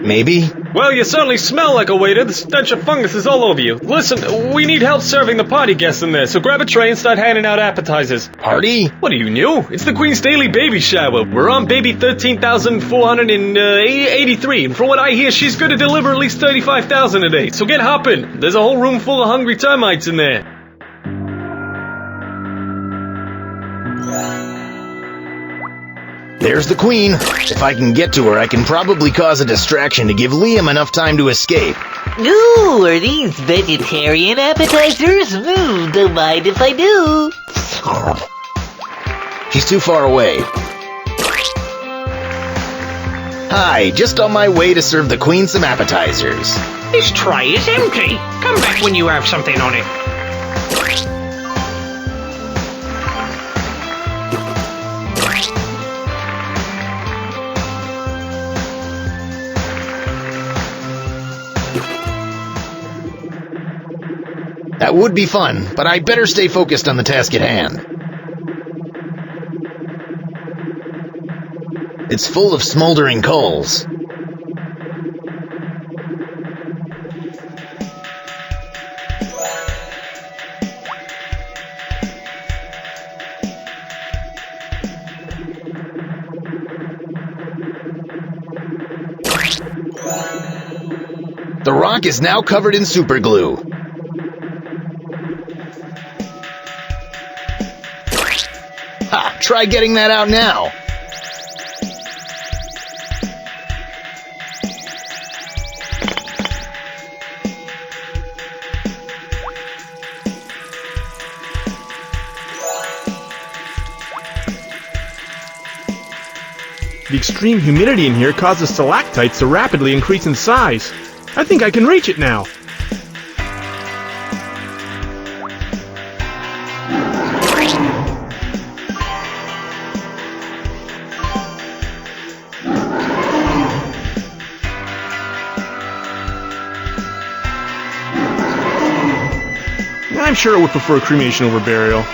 Maybe. Well, you certainly smell like a waiter. The stench of fungus is all over you. Listen, we need help serving the party guests in there, so grab a tray and start handing out appetizers. Party? What are you new? It's the Queen's daily baby shower. We're on baby 13,483, and from what I hear, she's going to deliver at least 35,000 a day. So get hopping. There's a whole room full of hungry termites in there. There's the Queen. If I can get to her, I can probably cause a distraction to give Liam enough time to escape. Ooh, are these vegetarian appetizers? Don't mind if I do. She's too far away. Hi, just on my way to serve the Queen some appetizers. This tray is empty. Come back when you have something on it. That would be fun, but I better stay focused on the task at hand. It's full of smoldering coals. The rock is now covered in superglue. Ha! Try getting that out now. The extreme humidity in here causes stalactites to rapidly increase in size. I think I can reach it now. I'm sure I would prefer cremation over burial.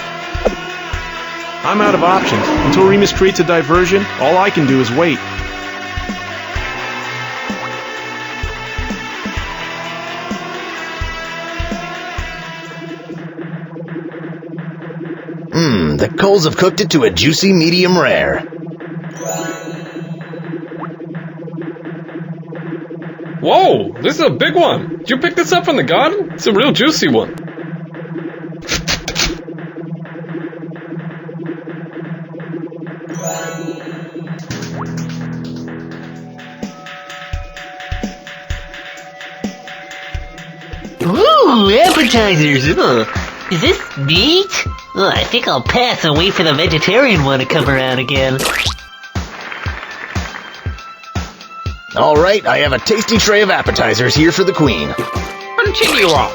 I'm out of options. Until Reemus creates a diversion, all I can do is wait. The coals have cooked it to a juicy medium rare. Whoa, this is a big one. Did you pick this up from the garden? It's a real juicy one. Ooh, appetizers! Is this meat? I think I'll pass and wait for the vegetarian one to come around again. All right, I have a tasty tray of appetizers here for the Queen. Continue on.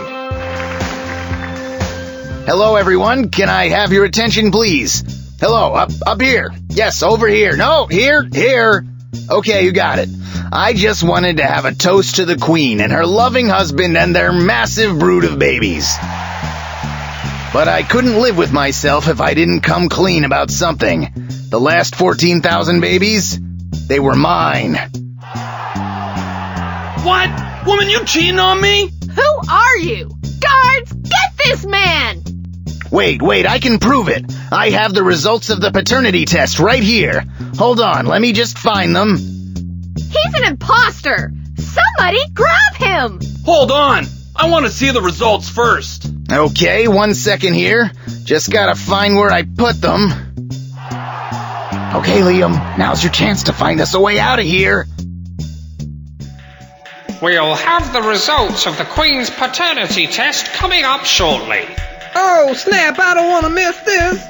Hello, everyone. Can I have your attention, please? Hello, up here. Yes, over here. No, here. Okay, you got it. I just wanted to have a toast to the Queen and her loving husband and their massive brood of babies. But I couldn't live with myself if I didn't come clean about something. The last 14,000 babies, they were mine. What? Woman, you cheating on me? Who are you? Guards, get this man! Wait, I can prove it. I have the results of the paternity test right here. Hold on, let me just find them. He's an imposter! Somebody grab him! Hold on! I want to see the results first. Okay, 1 second here. Just gotta find where I put them. Okay, Liam, now's your chance to find us a way out of here. We'll have the results of the Queen's paternity test coming up shortly. Oh, snap, I don't want to miss this.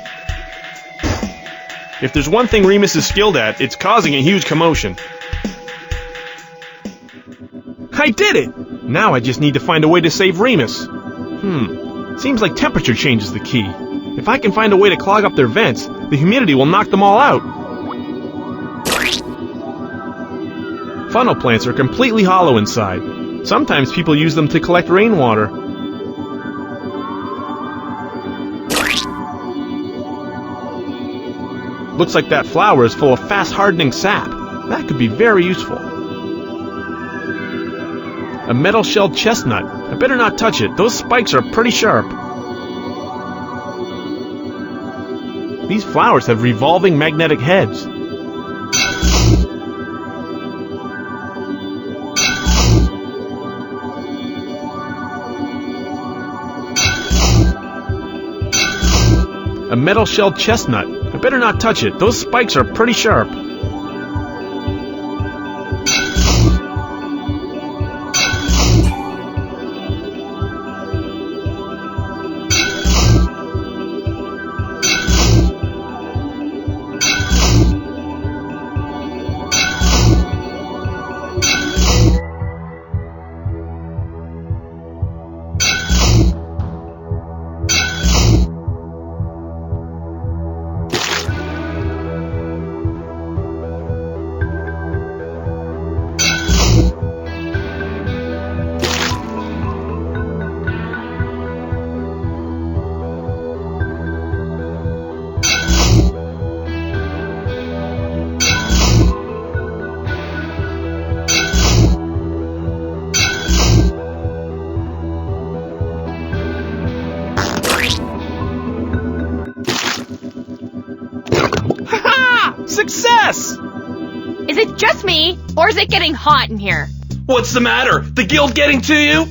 If there's one thing Reemus is skilled at, it's causing a huge commotion. I did it! Now I just need to find a way to save Reemus. Seems like temperature change is the key. If I can find a way to clog up their vents, the humidity will knock them all out. Funnel plants are completely hollow inside. Sometimes people use them to collect rainwater. Looks like that flower is full of fast-hardening sap. That could be very useful. A metal-shelled chestnut. I better not touch it. Those spikes are pretty sharp. These flowers have revolving magnetic heads. A metal-shelled chestnut. I better not touch it. Those spikes are pretty sharp. Success! Is it just me, or is it getting hot in here? What's the matter? The guild getting to you?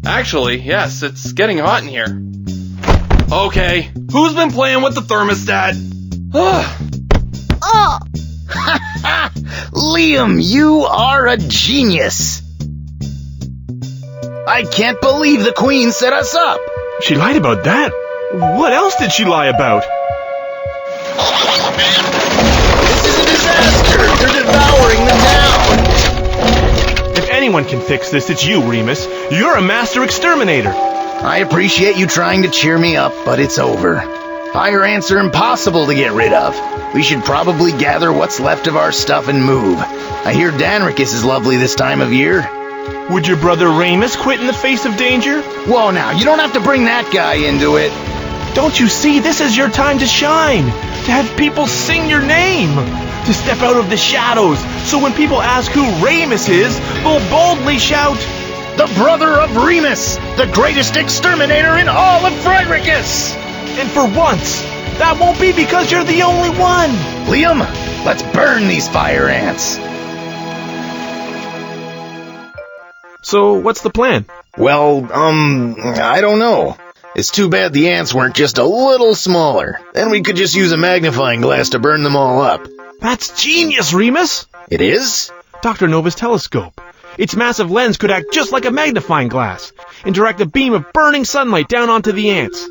Actually, yes, it's getting hot in here. Okay, who's been playing with the thermostat? Oh! Liam, you are a genius. I can't believe the Queen set us up. She lied about that? What else did she lie about? They're devouring the town! If anyone can fix this, it's you, Reemus. You're a master exterminator. I appreciate you trying to cheer me up, but it's over. Fire ants are impossible to get rid of. We should probably gather what's left of our stuff and move. I hear Danricus is lovely this time of year. Would your brother Reemus quit in the face of danger? Whoa now, you don't have to bring that guy into it. Don't you see, this is your time to shine. To have people sing your name. To step out of the shadows, so when people ask who Reemus is, they'll boldly shout, "The brother of Reemus, the greatest exterminator in all of Fryricus!" And for once, that won't be because you're the only one. Liam, let's burn these fire ants. So, what's the plan? Well, I don't know. It's too bad the ants weren't just a little smaller. Then we could just use a magnifying glass to burn them all up. That's genius, Reemus! It is? Dr. Nova's telescope. Its massive lens could act just like a magnifying glass and direct a beam of burning sunlight down onto the ants.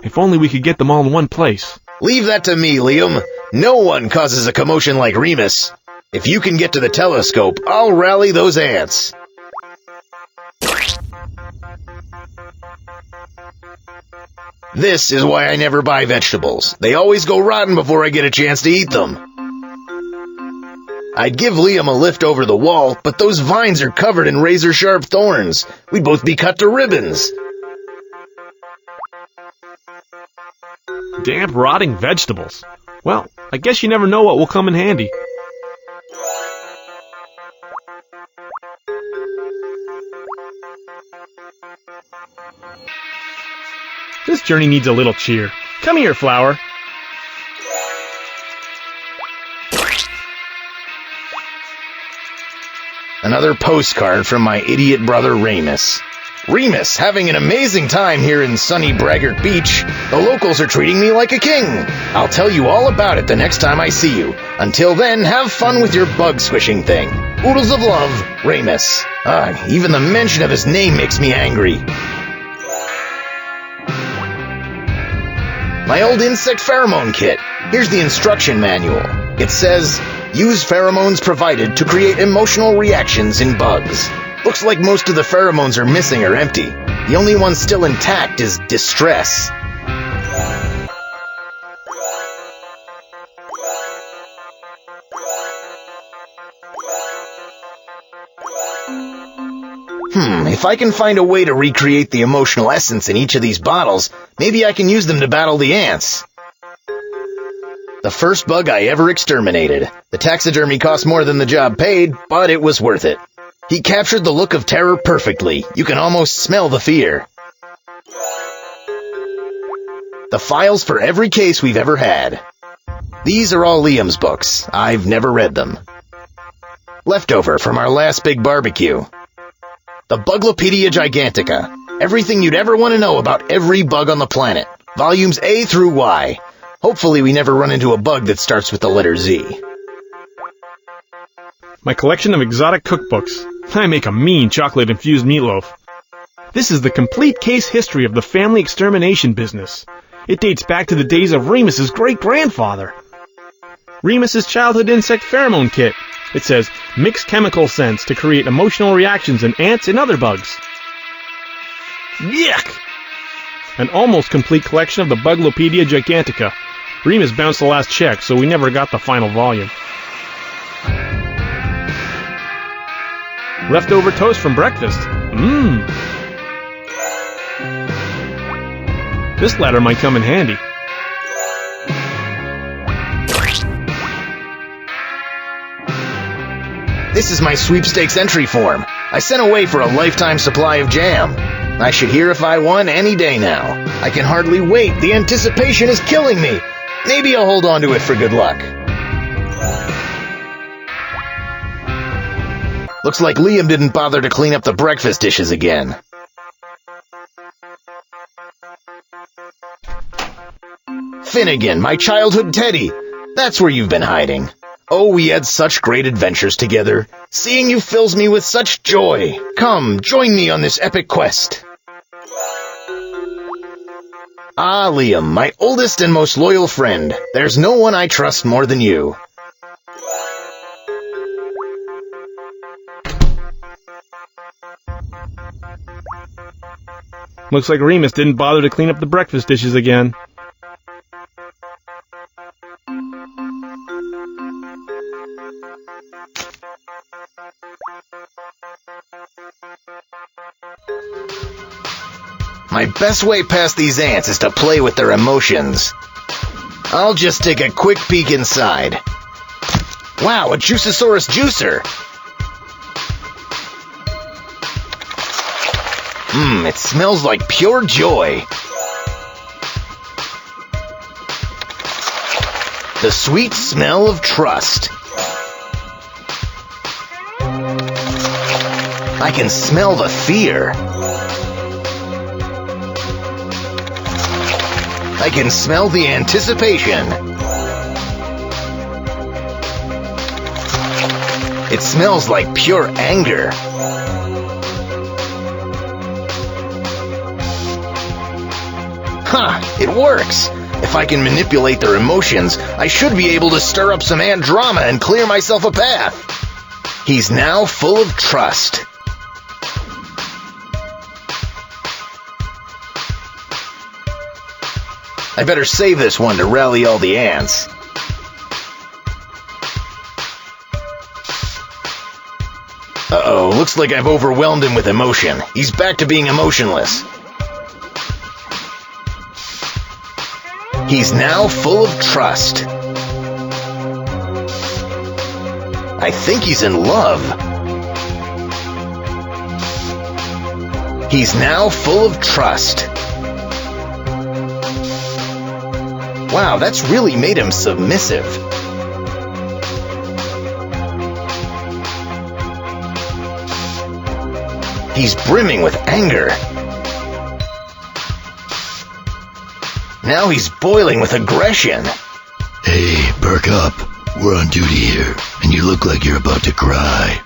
If only we could get them all in one place. Leave that to me, Liam. No one causes a commotion like Reemus. If you can get to the telescope, I'll rally those ants. This is why I never buy vegetables. They always go rotten before I get a chance to eat them. I'd give Liam a lift over the wall, but those vines are covered in razor-sharp thorns. We'd both be cut to ribbons. Damp, rotting vegetables. Well, I guess you never know what will come in handy. This journey needs a little cheer. Come here, flower. Another postcard from my idiot brother Reemus. Reemus, having an amazing time here in sunny Braggart Beach. The locals are treating me like a king. I'll tell you all about it the next time I see you. Until then, have fun with your bug squishing thing. Oodles of love, Reemus. Even the mention of his name makes me angry. My old insect pheromone kit. Here's the instruction manual. It says, use pheromones provided to create emotional reactions in bugs. Looks like most of the pheromones are missing or empty. The only one still intact is distress. If I can find a way to recreate the emotional essence in each of these bottles, maybe I can use them to battle the ants. The first bug I ever exterminated. The taxidermy cost more than the job paid, but it was worth it. He captured the look of terror perfectly. You can almost smell the fear. The files for every case we've ever had. These are all Liam's books. I've never read them. Leftover from our last big barbecue. The Buglopedia Gigantica. Everything you'd ever want to know about every bug on the planet. Volumes A through Y. Hopefully we never run into a bug that starts with the letter Z. My collection of exotic cookbooks. I make a mean chocolate-infused meatloaf. This is the complete case history of the family extermination business. It dates back to the days of Reemus's great-grandfather. Reemus's childhood insect pheromone kit. It says, mix chemical scents to create emotional reactions in ants and other bugs. Yuck! An almost complete collection of the Buglopedia Gigantica. Reemus bounced the last check, so we never got the final volume. Leftover toast from breakfast. Mmm. This ladder might come in handy. This is my sweepstakes entry form. I sent away for a lifetime supply of jam. I should hear if I won any day now. I can hardly wait. The anticipation is killing me. Maybe I'll hold on to it for good luck. Looks like Liam didn't bother to clean up the breakfast dishes again. Finnegan, my childhood teddy. That's where you've been hiding. Oh, we had such great adventures together. Seeing you fills me with such joy. Come, join me on this epic quest. Ah, Liam, my oldest and most loyal friend. There's no one I trust more than you. Looks like Reemus didn't bother to clean up the breakfast dishes again. My best way past these ants is to play with their emotions. I'll just take a quick peek inside. Wow, a Juiceosaurus juicer! It smells like pure joy. The sweet smell of trust. I can smell the fear. I can smell the anticipation. It smells like pure anger. It works. If I can manipulate their emotions, I should be able to stir up some ant drama and clear myself a path. He's now full of trust. I better save this one to rally all the ants. Uh-oh, looks like I've overwhelmed him with emotion. He's back to being emotionless. He's now full of trust. I think he's in love. He's now full of trust. Wow, that's really made him submissive. He's brimming with anger. Now he's boiling with aggression. Hey, perk up. We're on duty here, and you look like you're about to cry.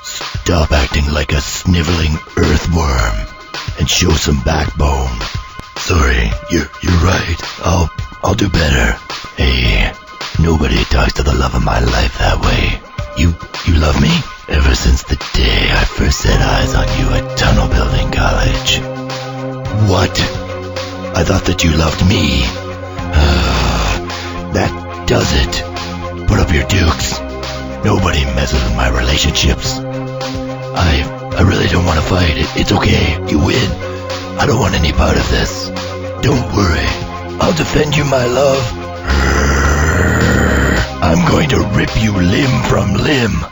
Stop acting like a sniveling earthworm, and show some backbone. Sorry, you're right. I'll do better. Hey, nobody talks to the love of my life that way. You love me? Ever since the day I first set eyes on you at tunnel building college. What? I thought that you loved me. That does it. Put up your dukes. Nobody messes with my relationships. I really don't want to fight. It's okay. You win. I don't want any part of this. Don't worry. I'll defend you, my love. I'm going to rip you limb from limb.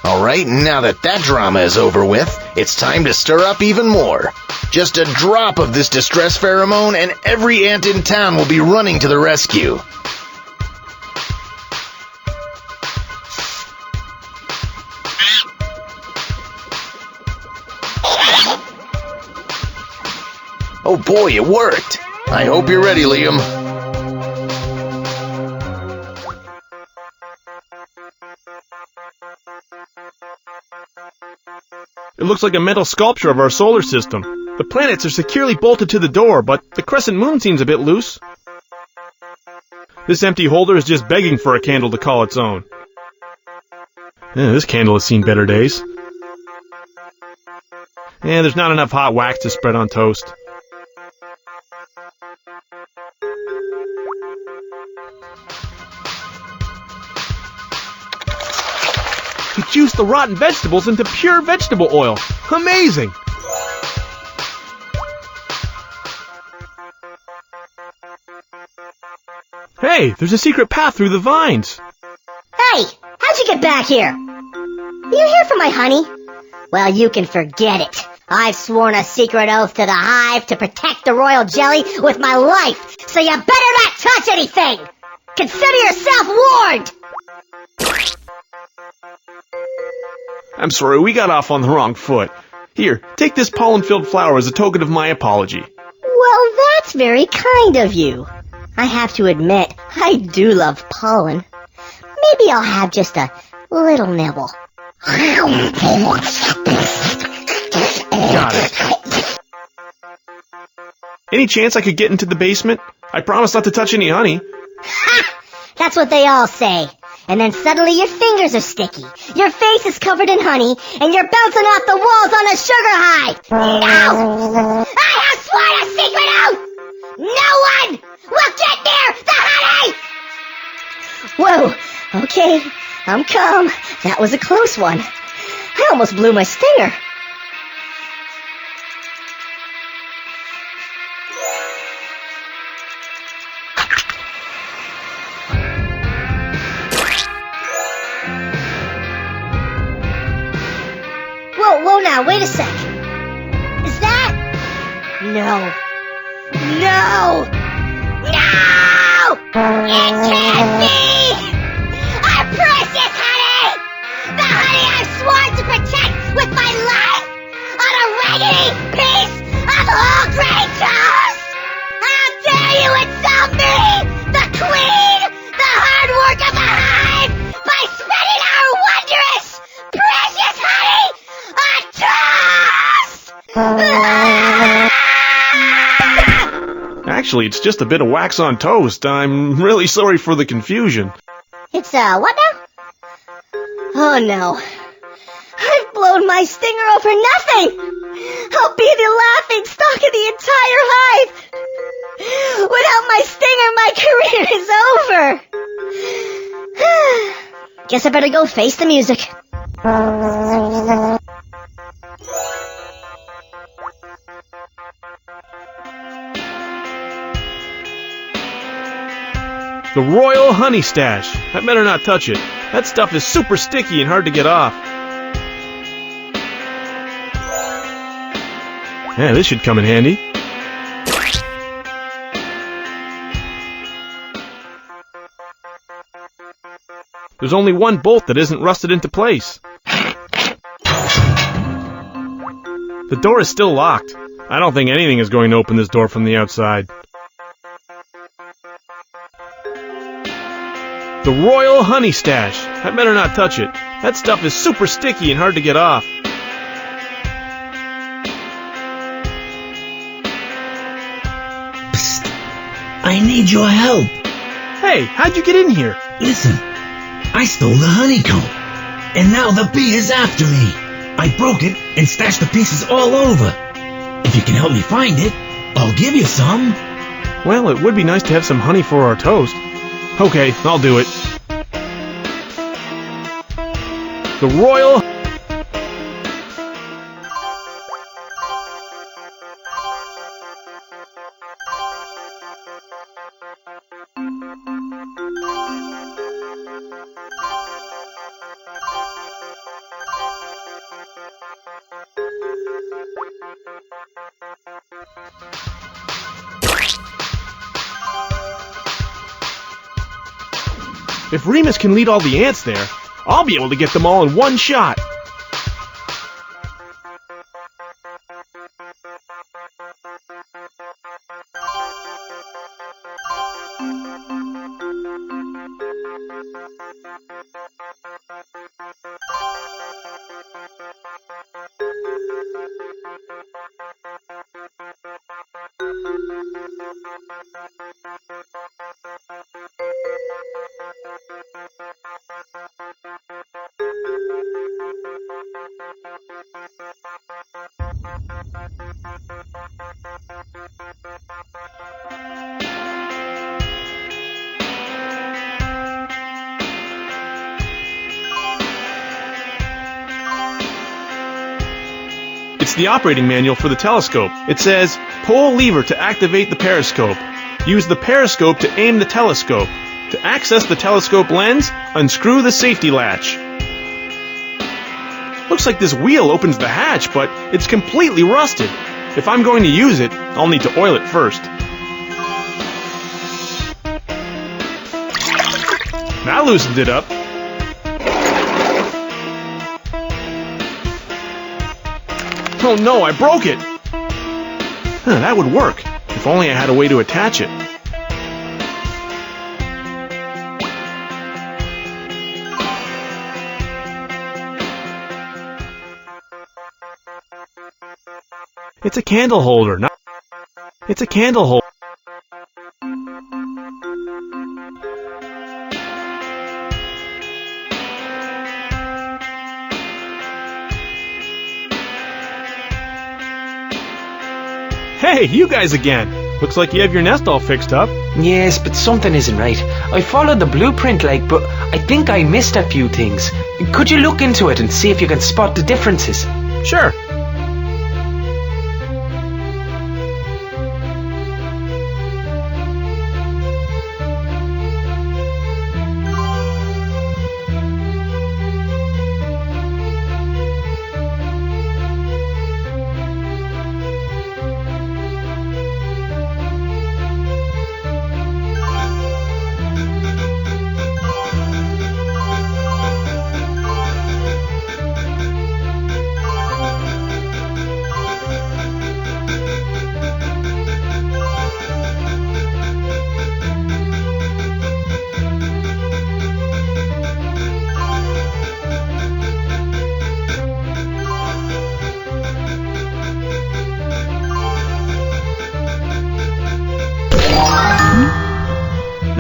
Alright, now that drama is over with, it's time to stir up even more. Just a drop of this distress pheromone and every ant in town will be running to the rescue. Oh boy, it worked! I hope you're ready, Liam. It looks like a metal sculpture of our solar system. The planets are securely bolted to the door, but the crescent moon seems a bit loose. This empty holder is just begging for a candle to call its own. This candle has seen better days. There's not enough hot wax to spread on toast. He juiced the rotten vegetables into pure vegetable oil. Amazing! Hey, there's a secret path through the vines. Hey, how'd you get back here? You here for my honey? Well, you can forget it. I've sworn a secret oath to the hive to protect the royal jelly with my life, so you better not touch anything! Consider yourself warned! I'm sorry, we got off on the wrong foot. Here, take this pollen-filled flower as a token of my apology. Well, that's very kind of you. I have to admit, I do love pollen. Maybe I'll have just a little nibble. Got it. Any chance I could get into the basement? I promise not to touch any honey. Ha! That's what they all say. And then suddenly your fingers are sticky, your face is covered in honey, and you're bouncing off the walls on a sugar high. No! I have sworn a secret oath! No one will get near the honey! Whoa, okay, I'm calm. That was a close one. I almost blew my stinger. Whoa, now, wait a sec. Is that... No. No! It can't be! Our precious honey! The honey I've sworn to protect with my life on a raggedy piece of whole grain toast! How dare you insult me, the queen, the hard work of the hive, by spending our wondrous, precious honey on toast! Actually, it's just a bit of wax on toast. I'm really sorry for the confusion. It's, what now? Oh, no. I've blown my stinger over nothing! I'll be the laughing stock of the entire hive! Without my stinger, my career is over! Guess I better go face the music. The Royal Honey Stash. I better not touch it. That stuff is super sticky and hard to get off. Yeah, this should come in handy. There's only one bolt that isn't rusted into place. The door is still locked. I don't think anything is going to open this door from the outside. The Royal Honey Stash. I better not touch it. That stuff is super sticky and hard to get off. Psst. I need your help. Hey, how'd you get in here? Listen, I stole the honeycomb, and now the bee is after me. I broke it and stashed the pieces all over. If you can help me find it, I'll give you some. Well, it would be nice to have some honey for our toast. Okay, I'll do it. The Royal... If Reemus can lead all the ants there, I'll be able to get them all in one shot. It's the operating manual for the telescope. It says, pull lever to activate the periscope. Use the periscope to aim the telescope. To access the telescope lens, unscrew the safety latch. Looks like this wheel opens the hatch, but it's completely rusted. If I'm going to use it, I'll need to oil it first. That loosened it up. Oh no, I broke it! That would work, if only I had a way to attach it. It's a candle holder, not... It's a candle holder. Hey, you guys again! Looks like you have your nest all fixed up. Yes, but something isn't right. I followed the blueprint but I think I missed a few things. Could you look into it and see if you can spot the differences? Sure.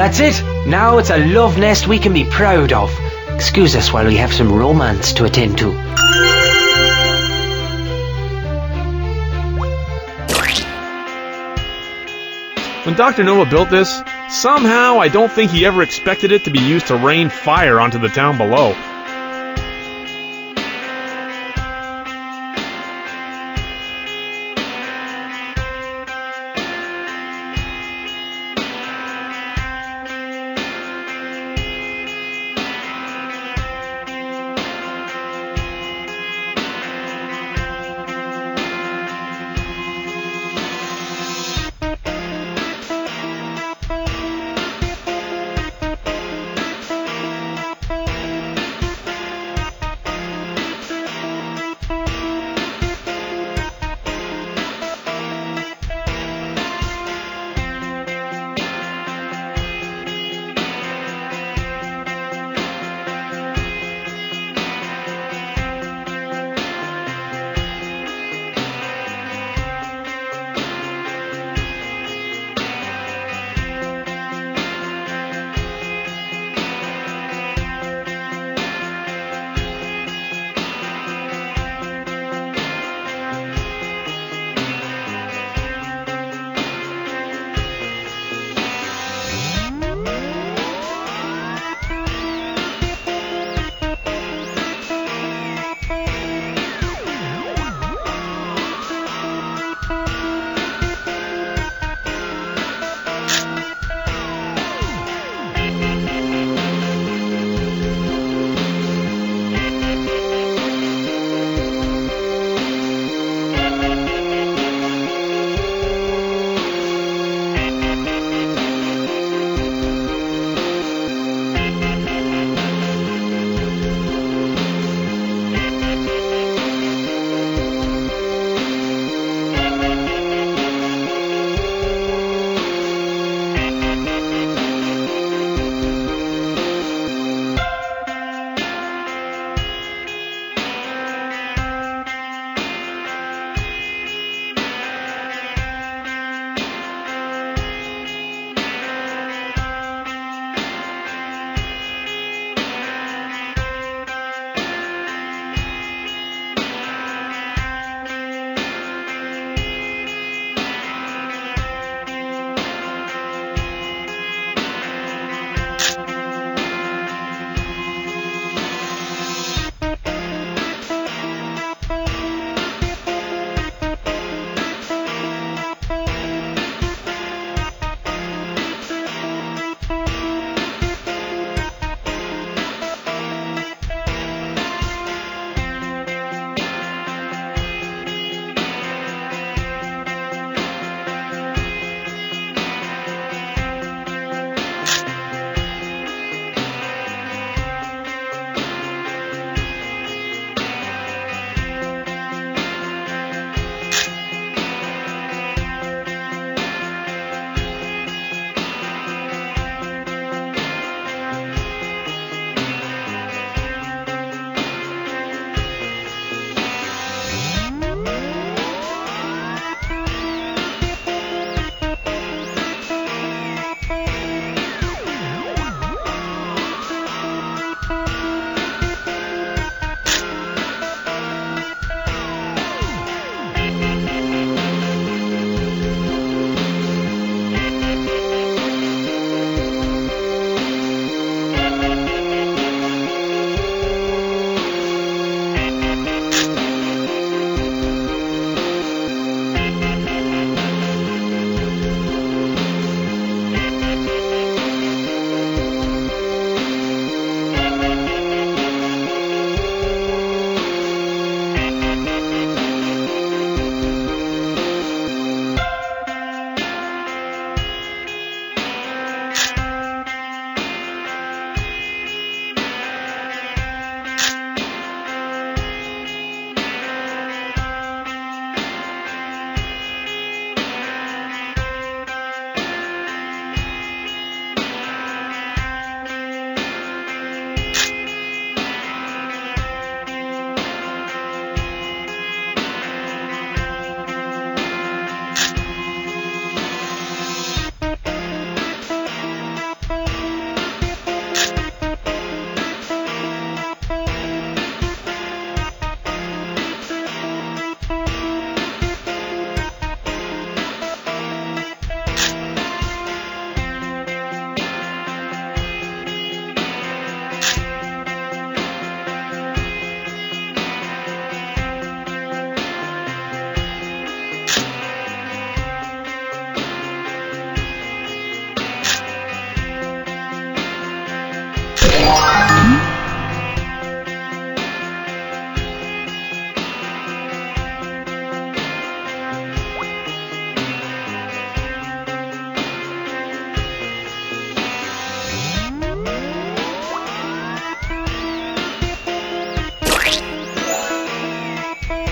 That's it. Now it's a love nest we can be proud of. Excuse us while we have some romance to attend to. When Dr. Nova built this, somehow I don't think he ever expected it to be used to rain fire onto the town below.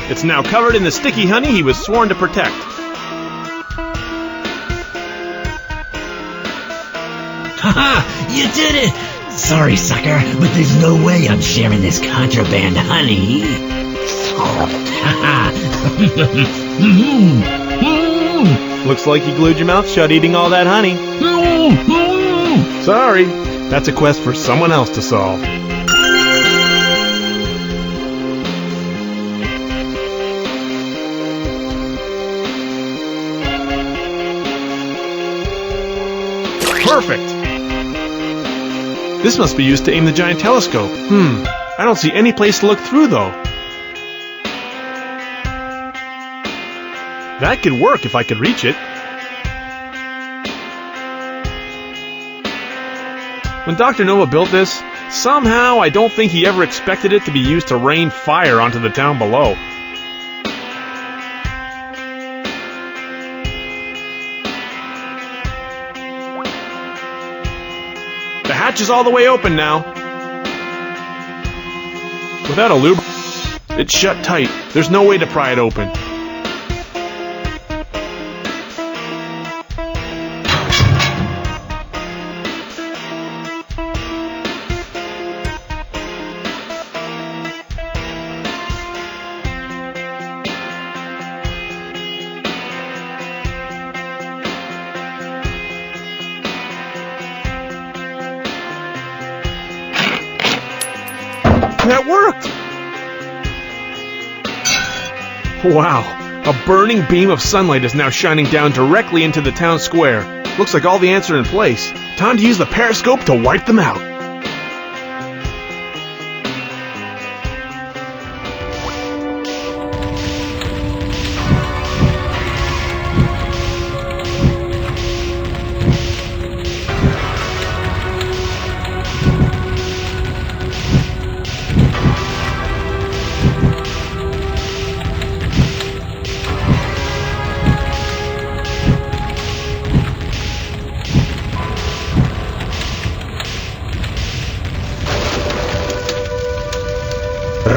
It's now covered in the sticky honey he was sworn to protect. Haha, you did it! Sorry, sucker, but there's no way I'm sharing this contraband honey. Looks like you glued your mouth shut eating all that honey. Sorry, that's a quest for someone else to solve. Perfect! This must be used to aim the giant telescope. I don't see any place to look through, though. That could work if I could reach it. When Dr. Nova built this, somehow I don't think he ever expected it to be used to rain fire onto the town below. The hatch is all the way open now. Without a lube, it's shut tight. There's no way to pry it open. That worked! Wow, a burning beam of sunlight is now shining down directly into the town square. Looks like all the ants are in place. Time to use the periscope to wipe them out.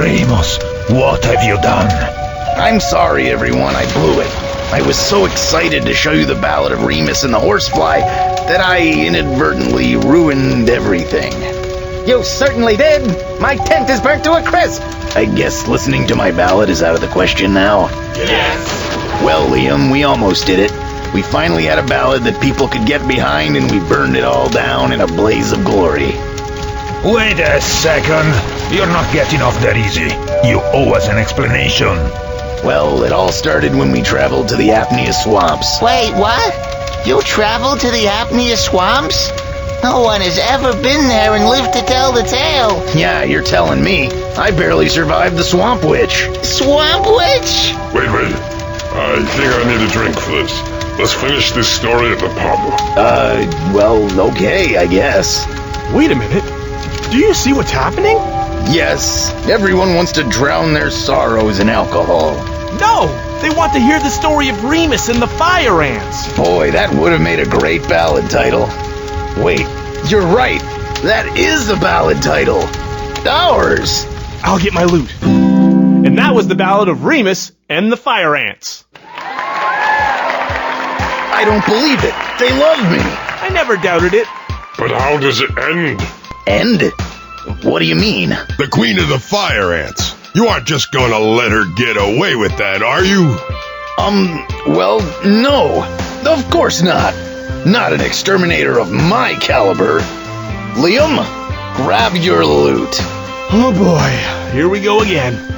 Reemus, what have you done? I'm sorry, everyone, I blew it. I was so excited to show you the Ballad of Reemus and the Horsefly that I inadvertently ruined everything. You certainly did! My tent is burnt to a crisp! I guess listening to my ballad is out of the question now. Yes! Well, Liam, we almost did it. We finally had a ballad that people could get behind, and we burned it all down in a blaze of glory. Wait a second. You're not getting off that easy. You owe us an explanation. Well, it all started when we traveled to the Apnea Swamps. Wait, what? You traveled to the Apnea Swamps? No one has ever been there and lived to tell the tale. Yeah, you're telling me. I barely survived the Swamp Witch. Swamp Witch? Wait. I think I need a drink for this. Let's finish this story at the pub. Well, okay, I guess. Wait a minute. Do you see what's happening? Yes, everyone wants to drown their sorrows in alcohol. No! They want to hear the story of Reemus and the fire ants. Boy, that would have made a great ballad title. Wait, you're right. That is the ballad title. Ours. I'll get my loot. And that was the Ballad of Reemus and the fire ants. I don't believe it. They love me. I never doubted it. But how does it end? End? What do you mean? The queen of the fire ants. You aren't just gonna let her get away with that, are you? Well, no. Of course not. Not an exterminator of my caliber. Liam, grab your loot. Oh boy, here we go again.